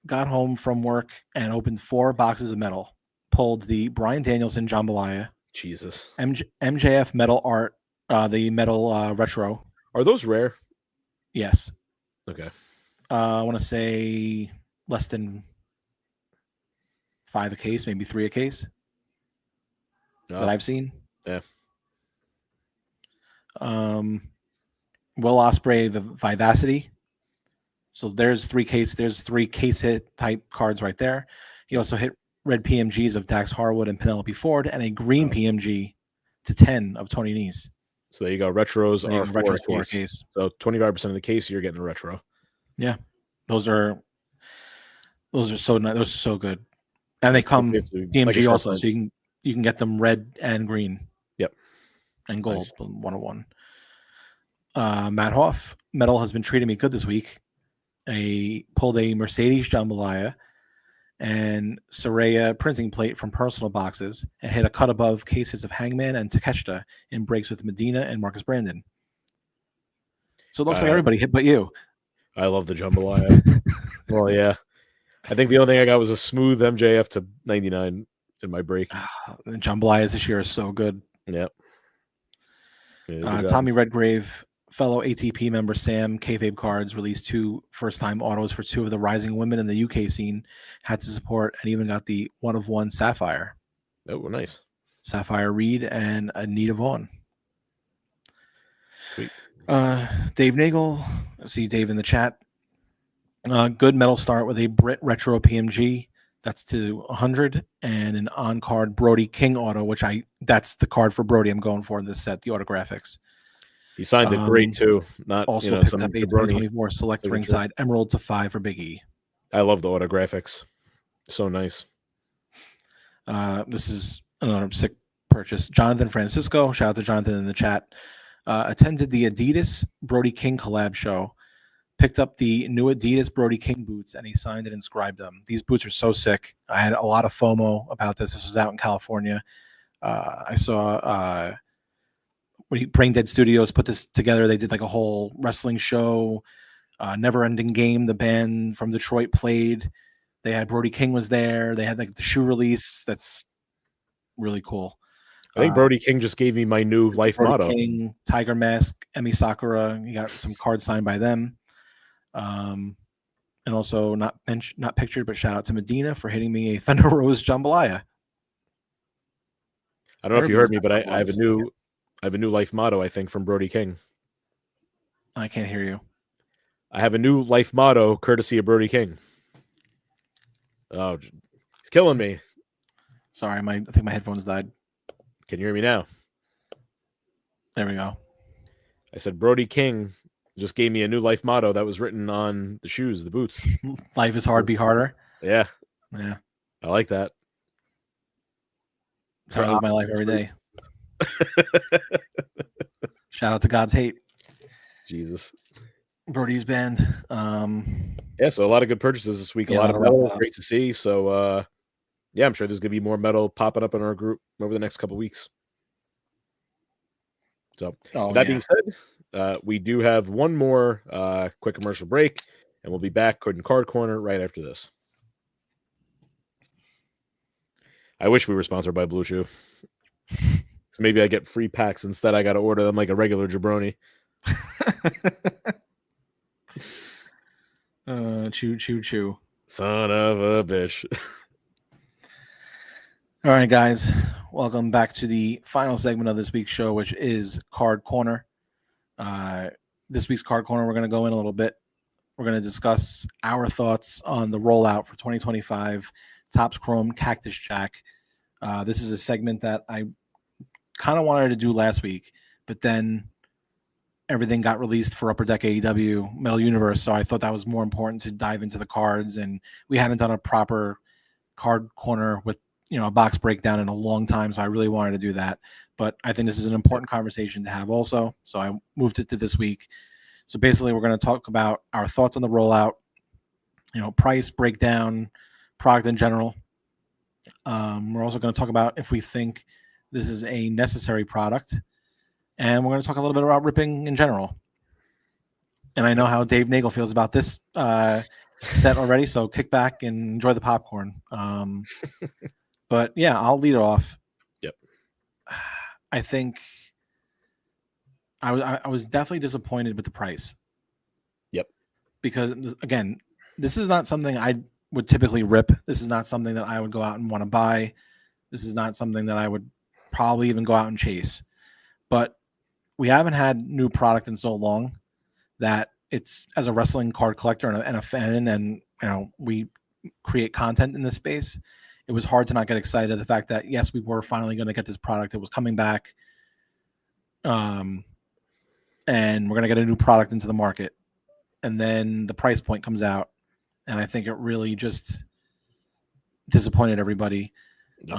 Got home from work and opened 4 boxes of metal. Pulled the Bryan Danielson Jambalaya. Jesus. MJF metal art, the metal retro. Are those rare? Yes. Okay. I want to say less than 5 a case, maybe 3 a case that I've seen. Yeah. Will Ospreay, the Vivacity. So there's 3 case hit type cards right there. He also hit red PMGs of Dax Harwood and Penelope Ford, and a green PMG to 10 of Tony Nese. So there you go. Retros are retros 4 case. So 25% of the case, you're getting a retro. Yeah, those are so nice. Those are so good, and they come PMG like also, so you can get them red and green. Yep, and gold. Nice. 1 of 1. Matt Hoff metal has been treating me good this week. Pulled a Mercedes Jambalaya and Soraya printing plate from personal boxes, and hit a cut above cases of Hangman and Takeshita in breaks with Medina and Marcus Brandon. So it looks like everybody hit but you. I love the Jambalaya. Well, yeah. I think the only thing I got was a smooth MJF to 99 in my break. The Jambalayas this year are so good. Yep. Tommy Redgrave, fellow ATP member Sam, Kayfabe Cards released 2 first-time autos for 2 of the rising women in the UK scene. Had to support, and even got the 1 of 1 Sapphire. Oh, nice. Sapphire Reed and Anita Vaughn. Sweet. Dave Nagel, I see Dave in the chat. Good metal start with a Brit Retro PMG. That's to 100, and an on-card Brody King auto, that's the card for Brody I'm going for in this set, the autographics. He signed it great too. Not also you know picked some up a jabroni 2024 select signature. ringside emerald to 5 for Big E. I love the autographics. So nice. This is another sick purchase. Jonathan Francisco, shout out to Jonathan in the chat, attended the Adidas Brody King collab show, picked up the new Adidas Brody King boots, and he signed and inscribed them. These boots are so sick. I had a lot of FOMO about this. This was out in California. I saw when Brain Dead Studios put this together. They did like a whole wrestling show. Never Ending Game, the band from Detroit, played. They had Brody King was there. They had like the shoe release. That's really cool. I think Brody King just gave me my new life Brody motto. King, Tiger Mask, Emi Sakura. You got some cards signed by them. And also not pictured, but shout out to Medina for hitting me a Thunder Rose Jambalaya. I don't know if you heard me, but I have a new life motto, I think, from Brody King. I can't hear you. I have a new life motto courtesy of Brody King. Oh, he's killing me. Sorry, I think my headphones died. Can you hear me now? There we go. I said Brody King just gave me a new life motto that was written on the shoes, the boots. Life is hard, be harder. Yeah. Yeah. I like that. That's how I live my life every day. Shout out to God's Hate. Jesus. Brody's band. Yeah, so a lot of good purchases this week. A lot of metal. Great to see. So, yeah, I'm sure there's going to be more metal popping up in our group over the next couple weeks. So, that being said, we do have one more quick commercial break, and we'll be back in Card Corner right after this. I wish we were sponsored by Blue Chew. So maybe I get free packs. Instead, I got to order them like a regular jabroni. Chew. Son of a bitch. All right, guys. Welcome back to the final segment of this week's show, which is Card Corner. This week's Card Corner, we're going to go in a little bit. We're going to discuss our thoughts on the rollout for 2025 Topps Chrome Cactus Jack. This is a segment that I kind of wanted to do last week, but then everything got released for Upper Deck AEW Metal Universe, so I thought that was more important to dive into the cards, and we hadn't done a proper Card Corner with a box breakdown in a long time, so I really wanted to do that. But I think this is an important conversation to have also, so I moved it to this week. So basically, we're going to talk about our thoughts on the rollout, price breakdown, product in general. We're also going to talk about if we think this is a necessary product, and we're going to talk a little bit about ripping in general. And I know how Dave Nagel feels about this set already, so kick back and enjoy the popcorn. But yeah, I'll lead off. Yep. I think I was definitely disappointed with the price. Yep. Because again, this is not something I would typically rip. This is not something that I would go out and want to buy. This is not something that I would probably even go out and chase. But we haven't had new product in so long that it's, as a wrestling card collector and a fan, and we create content in this space, it was hard to not get excited at the fact that, yes, we were finally going to get this product. It was coming back. And we're going to get a new product into the market. And then the price point comes out. And I think it really just disappointed everybody. Yep.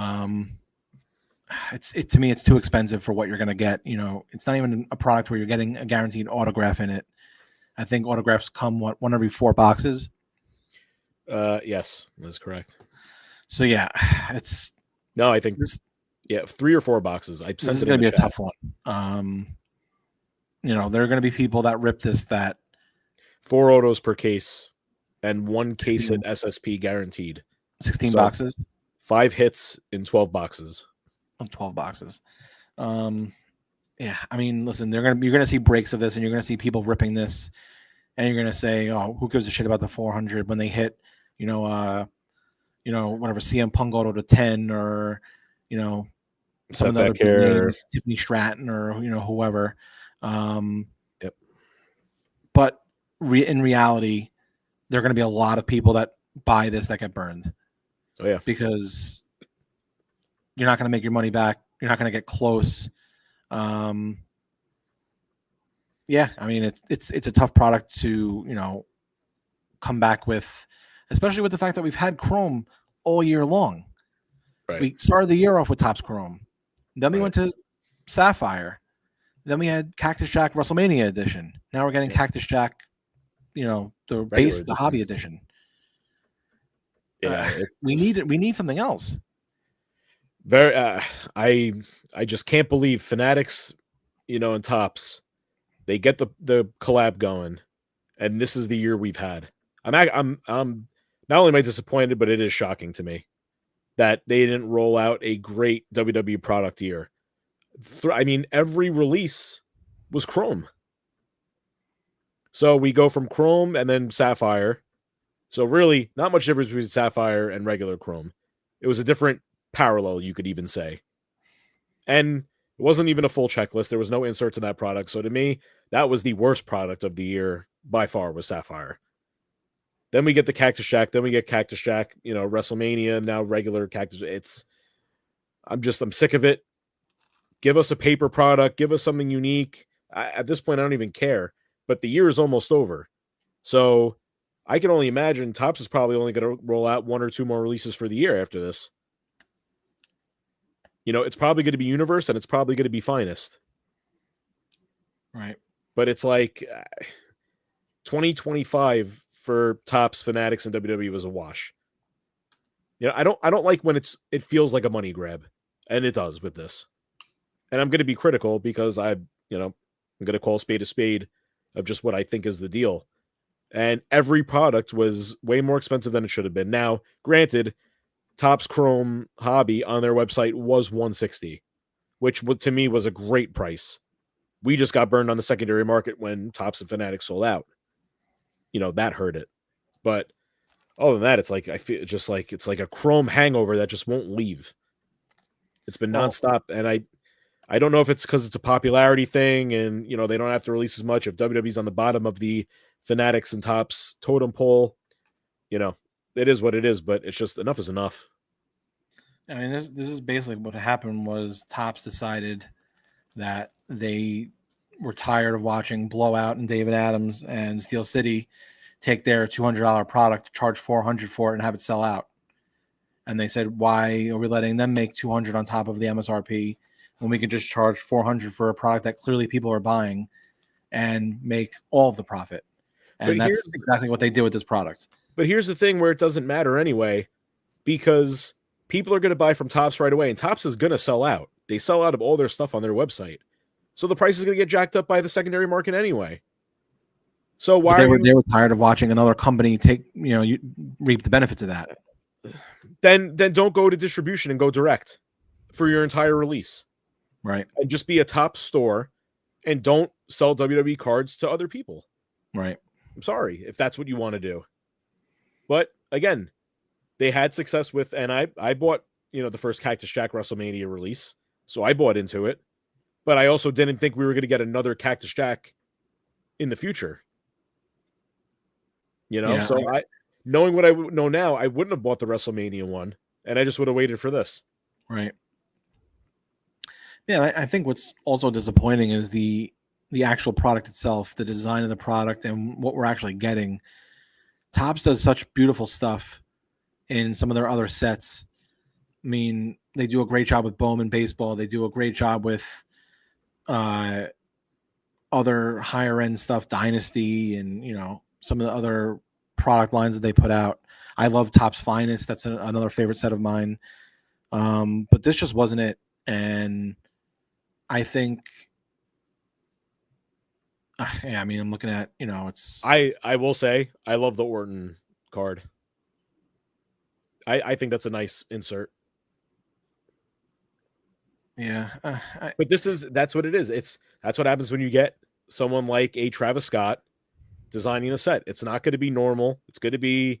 To me, it's too expensive for what you're going to get. It's not even a product where you're getting a guaranteed autograph in it. I think autographs come one every 4 boxes. Yes, that's correct. So yeah, I think 3 or 4 boxes. This is going to be a tough one. There are going to be people that rip this, that 4 autos per case and 1 case hit SSP guaranteed. 16 boxes. 5 hits in 12 boxes. 12 boxes. Yeah, I mean, listen, you're gonna see breaks of this, and you're gonna see people ripping this, and you're gonna say, "Oh, who gives a shit about the 400?" when they hit, whatever CM Punk auto to 10, or some of the other big names, Tiffany Stratton, or whoever. Yep. But in reality, there are going to be a lot of people that buy this that get burned. Oh yeah, because you're not going to make your money back. You're not going to get close. Yeah, I mean it's a tough product to come back with, especially with the fact that we've had Chrome all year long. Right. We started the year off with Topps Chrome, then we went to Sapphire, then we had Cactus Jack WrestleMania edition. Now we're getting Cactus Jack, the base, the hobby edition. Yeah, we need something else. Very, I just can't believe Fanatics, and Topps, they get the collab going, and this is the year we've had. I'm not only am I disappointed, but it is shocking to me that they didn't roll out a great WWE product year. I mean, every release was Chrome. So we go from Chrome and then Sapphire. So really, not much difference between Sapphire and regular Chrome. It was a different parallel, you could even say. And it wasn't even a full checklist. There was no inserts in that product. So to me, that was the worst product of the year by far, was Sapphire. Then we get the Cactus Jack. Then we get Cactus Jack, WrestleMania, now regular Cactus. I'm sick of it. Give us a paper product. Give us something unique. At this point, I don't even care. But the year is almost over. So I can only imagine Topps is probably only going to roll out 1 or 2 more releases for the year after this. It's probably going to be Universe, and it's probably going to be Finest. Right. But it's like 2025 for Topps, Fanatics, and WWE was a wash. I don't like when it feels like a money grab, and it does with this. And I'm going to be critical because I'm going to call a spade of just what I think is the deal. And every product was way more expensive than it should have been. Now, granted, Topps Chrome Hobby on their website was $160, which to me was a great price. We just got burned on the secondary market when Topps and Fanatics sold out. That hurt it. But other than that, it's like I feel just like it's like a Chrome hangover that just won't leave. It's been nonstop, and I don't know if it's because it's a popularity thing, and they don't have to release as much. If WWE's on the bottom of the Fanatics and Topps totem pole, it is what it is. But it's just enough is enough. I mean, this is basically what happened. Was Topps decided that they were tired of watching Blowout and David Adams and Steel City take their $200 product, charge $400 for it, and have it sell out. And they said, "Why are we letting them make $200 on top of the MSRP when we could just charge $400 for a product that clearly people are buying and make all of the profit?" And that's exactly what they did with this product. But here's the thing where it doesn't matter anyway, because people are going to buy from Topps right away, and Topps is going to sell out. They sell out of all their stuff on their website. So the price is going to get jacked up by the secondary market anyway. So why they were tired of watching another company you reap the benefits of that. Then don't go to distribution and go direct for your entire release. Right. And just be a Topps store and don't sell WWE cards to other people. Right. I'm sorry if that's what you want to do. But again, they had success with, and I bought, the first Cactus Jack WrestleMania release. So I bought into it. But I also didn't think we were going to get another Cactus Jack in the future. Knowing what I know now, I wouldn't have bought the WrestleMania one, and I just would have waited for this. Right. Yeah, I think what's also disappointing is the actual product itself, the design of the product, and what we're actually getting. Topps does such beautiful stuff in some of their other sets. I mean, they do a great job with Bowman Baseball. They do a great job with other higher end stuff, Dynasty, and some of the other product lines that they put out. I love Topps Finest. That's another favorite set of mine. But this just wasn't it. And I think, I'm looking at, it's. I will say, I love the Orton card. I think that's a nice insert. Yeah. But that's what it is. That's what happens when you get someone like a Travis Scott designing a set. It's not going to be normal. It's going to be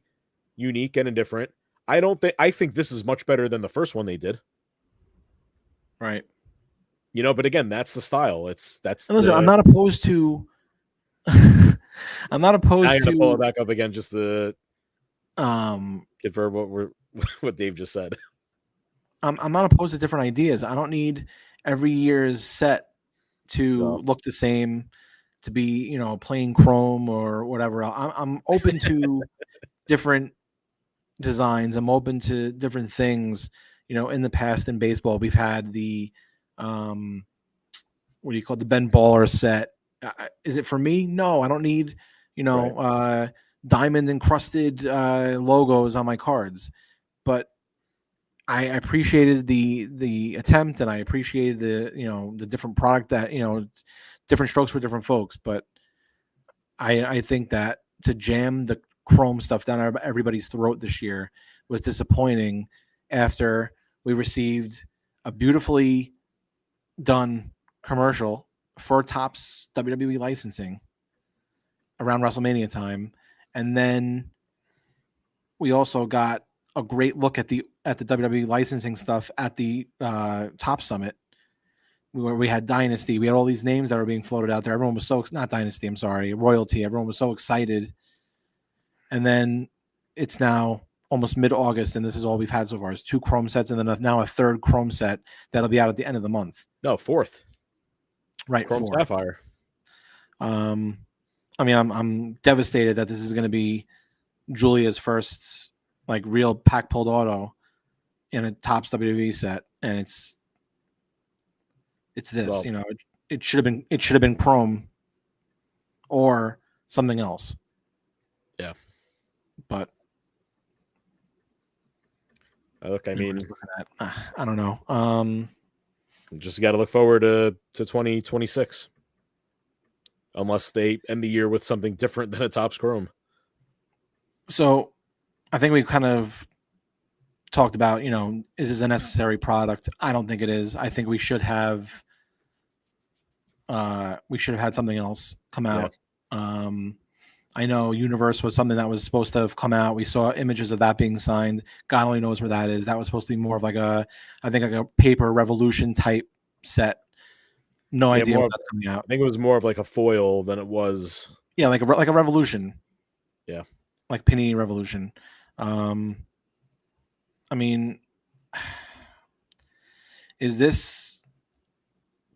unique and different. I think this is much better than the first one they did. Right. But again, that's the style. I'm not opposed to. I'm not opposed to. I'm gonna pull it back up again just to confirm what Dave just said. I'm not opposed to different ideas. I don't need every year's set to look the same, to be, plain chrome or whatever. I'm open to different designs. I'm open to different things. In the past in baseball, we've had the what do you call it, the Ben Baller set. Is it for me? No, I don't need diamond encrusted logos on my cards. But I appreciated the attempt, and I appreciated the different product that different strokes for different folks. But I think that to jam the chrome stuff down everybody's throat this year was disappointing after we received a beautifully done commercial for Topps WWE licensing around WrestleMania time, and then we also got a great look at the WWE licensing stuff at the Topps Summit, where we had Dynasty. We had all these names that were being floated out there. Everyone was not Dynasty, I'm sorry, Royalty. Everyone was so excited. And then it's now almost mid-August, and this is all we've had so far is 2 chrome sets, and then now a 3rd chrome set that'll be out at the end of the month. No, 4th. Right, Chrome 4th. Sapphire. I'm devastated that this is going to be Julia's first real pack pulled auto in a Topps WWE set, and it's this. Well, it should have been chrome or something else. Yeah, but look, I mean, I don't know. Just got to look forward to 2026, unless they end the year with something different than a Topps Chrome. So, I think we kind of talked about, is this a necessary product? I don't think it is. I think we should have had something else come out. Yeah. I know Universe was something that was supposed to have come out. We saw images of that being signed. God only knows where that is. That was supposed to be more of a paper Revolution type set. No idea what that's coming out. I think it was more of like a foil than it was. Yeah, like a Revolution. Yeah, like Panini Revolution. I mean, is this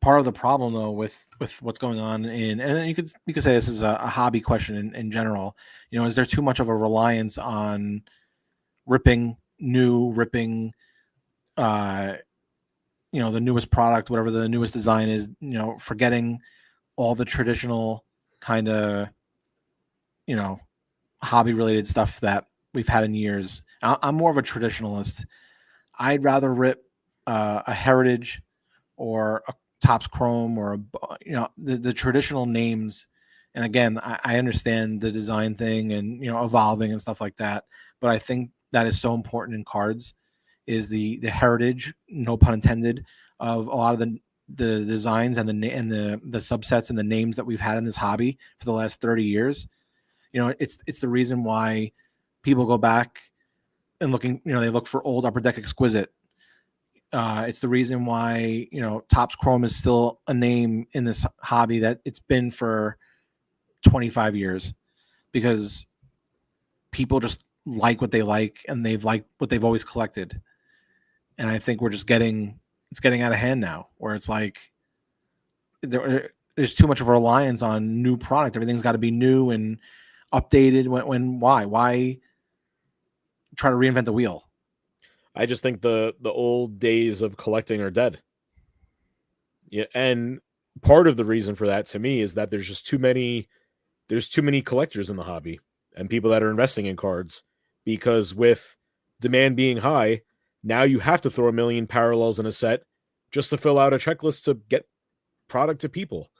part of the problem though with what's going on and you could say this is a hobby question in general. Is there too much of a reliance on ripping the newest product, whatever the newest design is, forgetting all the traditional kind of, hobby related stuff that we've had in years? I'm more of a traditionalist. I'd rather rip a Heritage or a Topps Chrome or the traditional names. And again, I understand the design thing and evolving and stuff like that, but I think that is so important in cards is the heritage, no pun intended, of a lot of the designs and the subsets and the names that we've had in this hobby for the last 30 years. It's the reason why people go back and they look for old Upper Deck Exquisite. It's the reason why Topps Chrome is still a name in this hobby that it's been for 25 years, because people just like what they like and they've liked what they've always collected. And I think it's getting out of hand now, where it's like there's too much of a reliance on new product. Everything's got to be new and updated. Why try to reinvent the wheel? I just think the old days of collecting are dead. Yeah, and part of the reason for that to me is that there's too many collectors in the hobby and people that are investing in cards, because with demand being high, now you have to throw 1 million parallels in a set just to fill out a checklist to get product to people.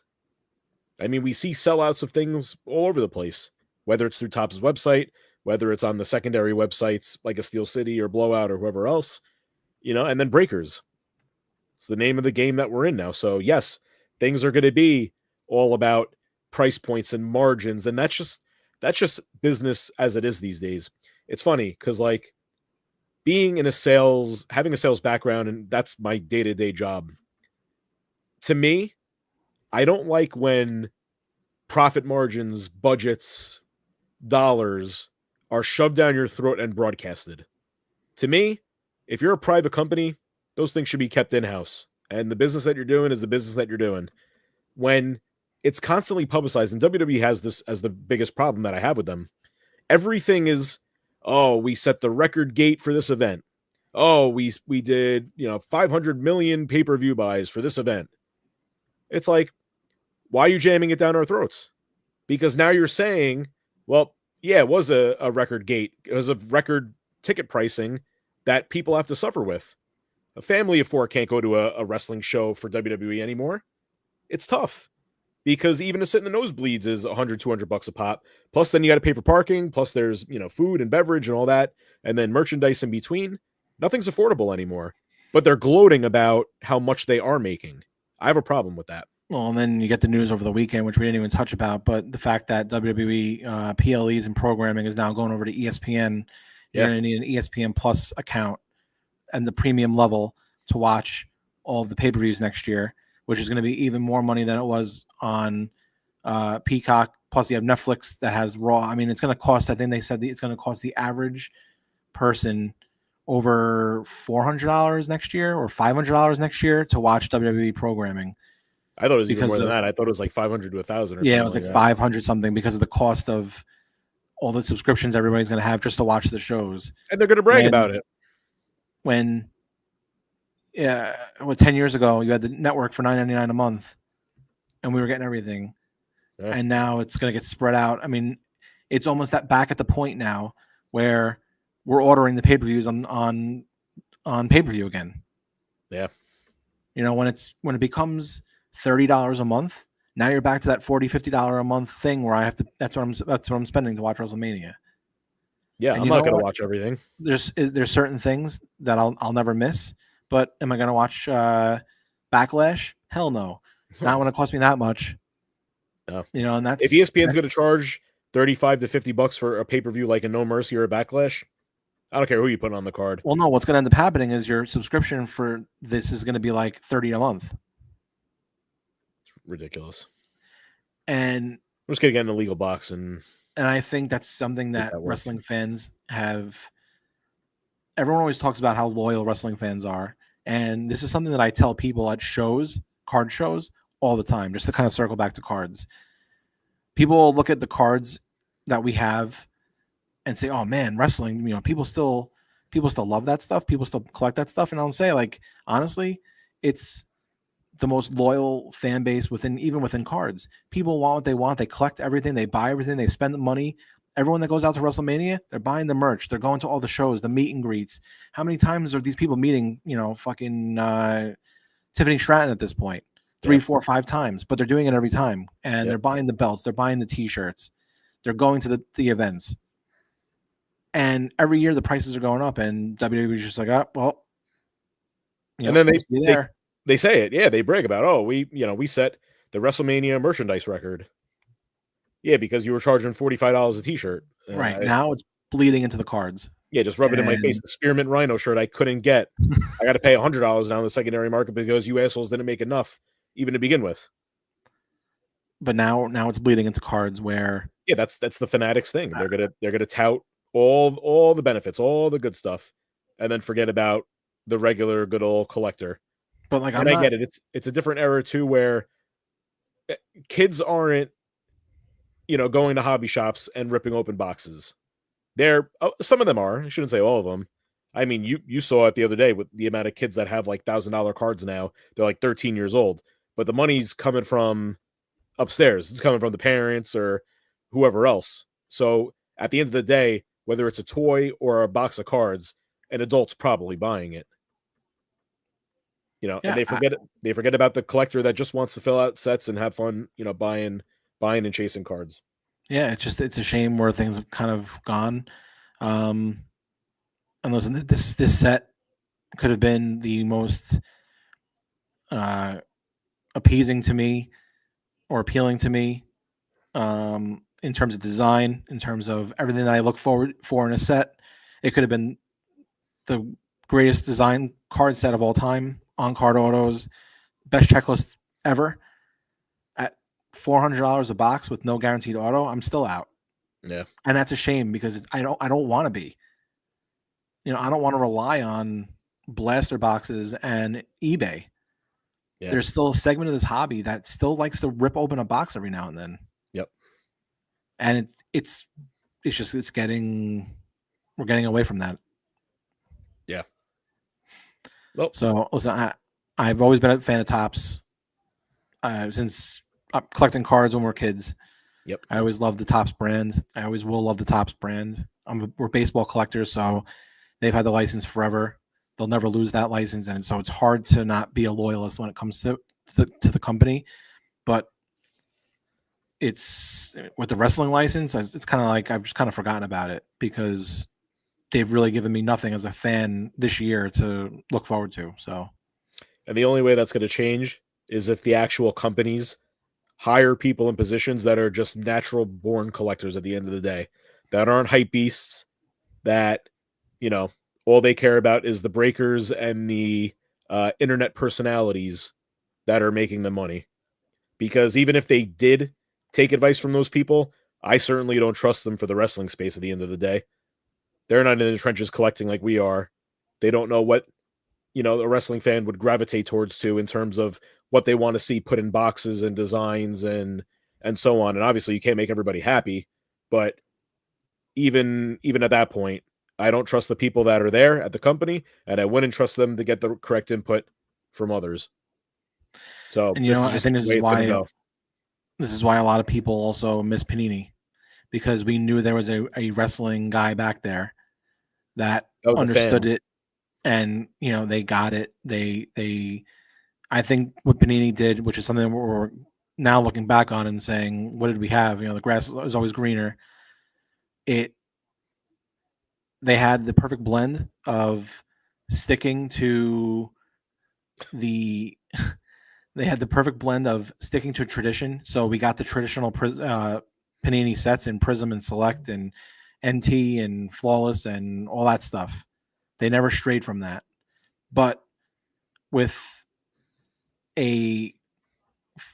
I mean, we see sellouts of things all over the place, whether it's through Topps' website, whether it's on the secondary websites like a Steel City or Blowout or whoever else, and then breakers. It's the name of the game that we're in now. So yes, things are going to be all about price points and margins, and that's just business as it is these days. It's funny because having a sales background, and that's my day-to-day job. To me, I don't like when profit margins, budgets, dollars are shoved down your throat and broadcasted. To me, if you're a private company, those things should be kept in-house. And the business that you're doing is the business that you're doing. When it's constantly publicized, and WWE has this as the biggest problem that I have with them. Everything is, oh, we set the record gate for this event. Oh, we did, 500 million pay-per-view buys for this event. It's like, why are you jamming it down our throats? Because now you're saying, well, yeah, it was a record gate. It was a record ticket pricing that people have to suffer with. A family of four can't go to a wrestling show for WWE anymore. It's tough because even to sit in the nosebleeds is $100, $200 a pop. Plus, then you got to pay for parking. Plus, there's food and beverage and all that, and then merchandise in between. Nothing's affordable anymore. But they're gloating about how much they are making. I have a problem with that. Well, and then you get the news over the weekend, which we didn't even touch about, but the fact that WWE PLEs and programming is now going over to ESPN. You're going to need an ESPN Plus account and the premium level to watch all of the pay-per-views next year, which is going to be even more money than it was on Peacock. Plus, you have Netflix that has Raw. I mean, it's going to cost, I think they said it's going to cost the average person over $400 next year or $500 next year to watch WWE programming. I thought it was even more than that. I thought it was like 500 to 1,000 or something. Yeah, it was like 500 something because of the cost of all the subscriptions everybody's going to have just to watch the shows. And they're going to brag about it. When 10 years ago, you had the network for $9.99 a month and we were getting everything. Yeah. And now it's going to get spread out. I mean, it's almost back at the point now where we're ordering the pay-per-views on pay-per-view again. Yeah. When it becomes $30 a month, now you're back to that $40, $50 a month thing where I have to. That's what I'm spending to watch WrestleMania. Yeah, and I'm not going to watch everything. There's certain things that I'll never miss. But am I going to watch Backlash? Hell no. Not when it costs me that much. No. And that's if ESPN's going to charge $35 to $50 for a pay-per-view like a No Mercy or a Backlash, I don't care who you put on the card. Well, no, what's going to end up happening is your subscription for this is going to be like $30 a month. It's ridiculous. And we're just going to get in a legal box. And I think that's something that wrestling fans have. Everyone always talks about how loyal wrestling fans are. And this is something that I tell people at shows, card shows, all the time, just to kind of circle back to cards. People look at the cards that we have and say, "Oh man, wrestling! People still love that stuff. People still collect that stuff." And I'll say, like, honestly, it's the most loyal fan base even within cards. People want what they want. They collect everything. They buy everything. They spend the money. Everyone that goes out to WrestleMania, they're buying the merch. They're going to all the shows, the meet and greets. How many times are these people meeting? Fucking Tiffany Stratton at this point, 3, 4, 5 times, but they're doing it every time. And they're buying the belts. They're buying the T-shirts. They're going to the events. And every year the prices are going up, and WWE is just like, oh, well. And then they say it. Yeah, they brag about, oh, we set the WrestleMania merchandise record. Yeah, because you were charging $45 a T-shirt. Right. Now it's bleeding into the cards. Yeah, just rub it in my face. The Spearmint Rhino shirt I couldn't get. I got to pay $100 now in the secondary market because you assholes didn't make enough even to begin with. But now it's bleeding into cards where that's the Fanatics thing. They're gonna tout all the benefits, all the good stuff, and then forget about the regular good old collector. But I get it. It's a different era too, where kids aren't, going to hobby shops and ripping open boxes. Some of them are. I shouldn't say all of them. I mean, you saw it the other day with the amount of kids that have like $1,000 cards now. They're like 13 years old, but the money's coming from upstairs. It's coming from the parents or whoever else. So at the end of the day, whether it's a toy or a box of cards, an adult's probably buying it. And they forget about the collector that just wants to fill out sets and have fun, buying and chasing cards. Yeah, it's a shame where things have kind of gone. And listen, this set could have been the most appeasing to me or appealing to me in terms of design, in terms of everything that I look forward for in a set. It could have been the greatest design card set of all time, on-card autos, best checklist ever. At $400 a box with no guaranteed auto, I'm still out. Yeah. And that's a shame because I don't want to be. I don't want to rely on blaster boxes and eBay. there's still a segment of this hobby that still likes to rip open a box every now and then. Yep. And we're getting away from that. Yeah. Well, so listen, I've always been a fan of Topps since collecting cards when we're kids. Yep. I always loved the Topps brand. I always will love the Topps brand. We're baseball collectors, so they've had the license forever. They'll never lose that license, and so it's hard to not be a loyalist when it comes to the company. But it's with the wrestling license, it's kind of like I've just kind of forgotten about it because they've really given me nothing as a fan this year to look forward to. So, and the only way that's going to change is if the actual companies hire people in positions that are just natural born collectors at the end of the day, that aren't hype beasts, that, all they care about is the breakers and the internet personalities that are making them money. Because even if they did take advice from those people, I certainly don't trust them for the wrestling space at the end of the day. They're not in the trenches collecting like we are. They don't know what, a wrestling fan would gravitate towards in terms of what they want to see put in boxes and designs and so on. And obviously you can't make everybody happy, but even at that point, I don't trust the people that are there at the company, and I wouldn't trust them to get the correct input from others. So, and I think this is why a lot of people also miss Panini, because we knew there was a wrestling guy back there that understood it, and they got it. I think what Panini did, which is something we're now looking back on and saying, what did we have? The grass is always greener. They had the perfect blend of sticking to tradition. So we got the traditional Panini sets in Prism and Select and NT and Flawless and all that stuff. They never strayed from that. But with a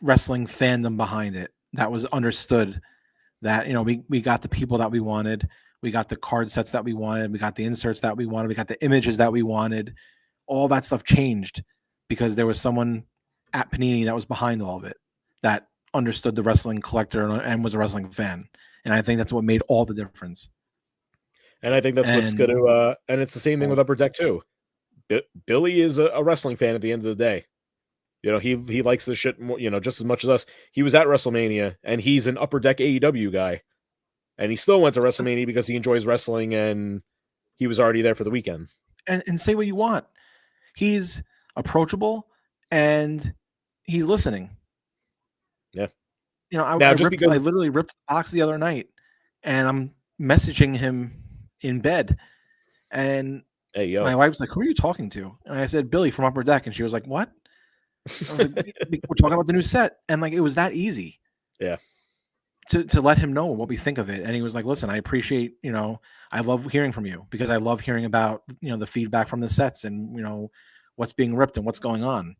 wrestling fandom behind it that was understood, that we got the people that we wanted, we got the card sets that we wanted, we got the inserts that we wanted, we got the images that we wanted. All that stuff changed because there was someone at Panini that was behind all of it, that understood the wrestling collector and was a wrestling fan. And I think that's what made all the difference. And I think that's what's going to, and it's the same thing with Upper Deck too. Billy is a wrestling fan at the end of the day. He likes the shit more, just as much as us. He was at WrestleMania, and he's an Upper Deck AEW guy. And he still went to WrestleMania because he enjoys wrestling, and he was already there for the weekend. And say what you want. He's approachable, and he's listening. Yeah. I literally ripped the box the other night, and I'm messaging him in bed. And my wife's like, "Who are you talking to?" And I said, "Billy from Upper Deck." And she was like, "What?" I was like, "We're talking about the new set." And it was that easy. Yeah. To let him know what we think of it. And he was like, "Listen, I appreciate, I love hearing from you because I love hearing about, the feedback from the sets and, what's being ripped and what's going on."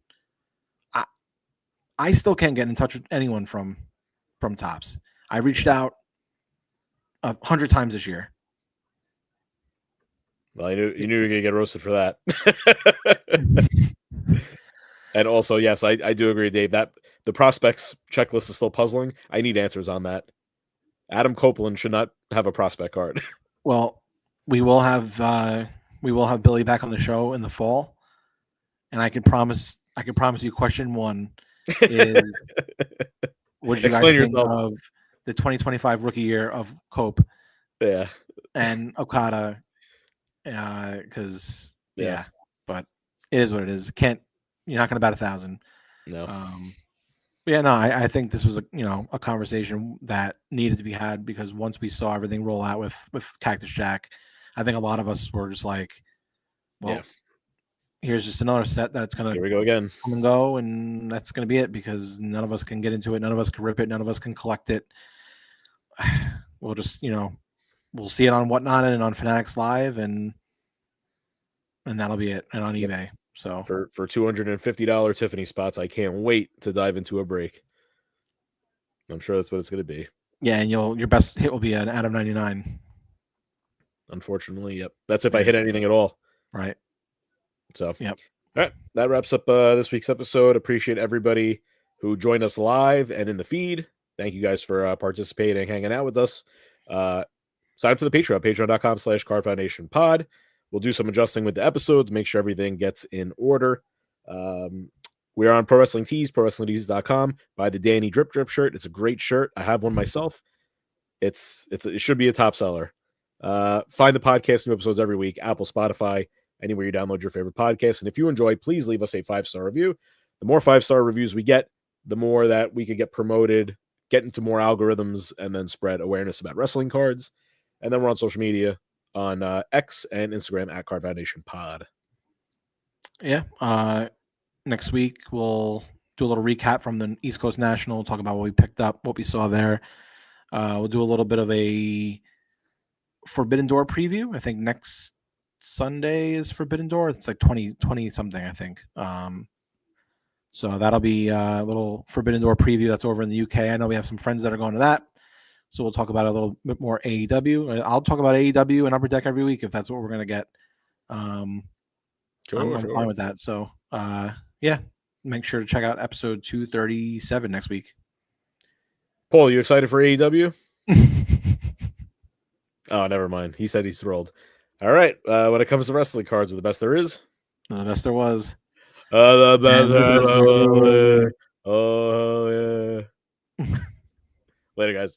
I still can't get in touch with anyone from Topps. I reached out 100 times this year. Well, you knew you were going to get roasted for that. And also, yes, I do agree, Dave, that the prospects checklist is still puzzling. I need answers on that. Adam Copeland should not have a prospect card. Well, we will have Billy back on the show in the fall, and I can promise you question 1 is what did you guys think of the 2025 rookie year of Cope? Yeah. And Okada, because but it is what it is. You're not going to bat 1,000. No. I think this was a conversation that needed to be had, because once we saw everything roll out with Cactus Jack, I think a lot of us were just like, well, here's just another set that's going to here we go again, come and go, and that's going to be it, because none of us can get into it, none of us can rip it, none of us can collect it. We'll just we'll see it on Whatnot and on Fanatics Live, and that'll be it, and on eBay. So for $250 Tiffany spots, I can't wait to dive into a break. I'm sure that's what it's going to be. Yeah, and your best hit will be an out of 99. Unfortunately, yep. That's if I hit anything at all. Right. So yep. All right, that wraps up this week's episode. Appreciate everybody who joined us live and in the feed. Thank you guys for participating, hanging out with us. Sign up to the Patreon, patreon.com/cardfoundationpod. We'll do some adjusting with the episodes, make sure everything gets in order. We are on Pro Wrestling Tees, prowrestlingtees.com. Buy the Danny Drip Drip shirt. It's a great shirt. I have one myself. It should be a top seller. Find the podcast, new episodes every week, Apple, Spotify, anywhere you download your favorite podcast. And if you enjoy, please leave us a 5-star review. The more 5-star reviews we get, the more that we could get promoted, get into more algorithms, and then spread awareness about wrestling cards. And then we're on social media on X and Instagram at Card Foundation Pod. Yeah. Next week, we'll do a little recap from the East Coast National, talk about what we picked up, what we saw there. We'll do a little bit of a Forbidden Door preview. I think next Sunday is Forbidden Door. It's like 20 something, I think. So that'll be a little Forbidden Door preview. That's over in the UK. I know we have some friends that are going to that. So we'll talk about a little bit more AEW. I'll talk about AEW and Upper Deck every week if that's what we're going to get. I'm fine with that. So, yeah, make sure to check out episode 237 next week. Paul, you excited for AEW? Oh, never mind. He said he's thrilled. All right. When it comes to wrestling cards, are the best there is? The best there was. The best. Oh, yeah. Later, guys.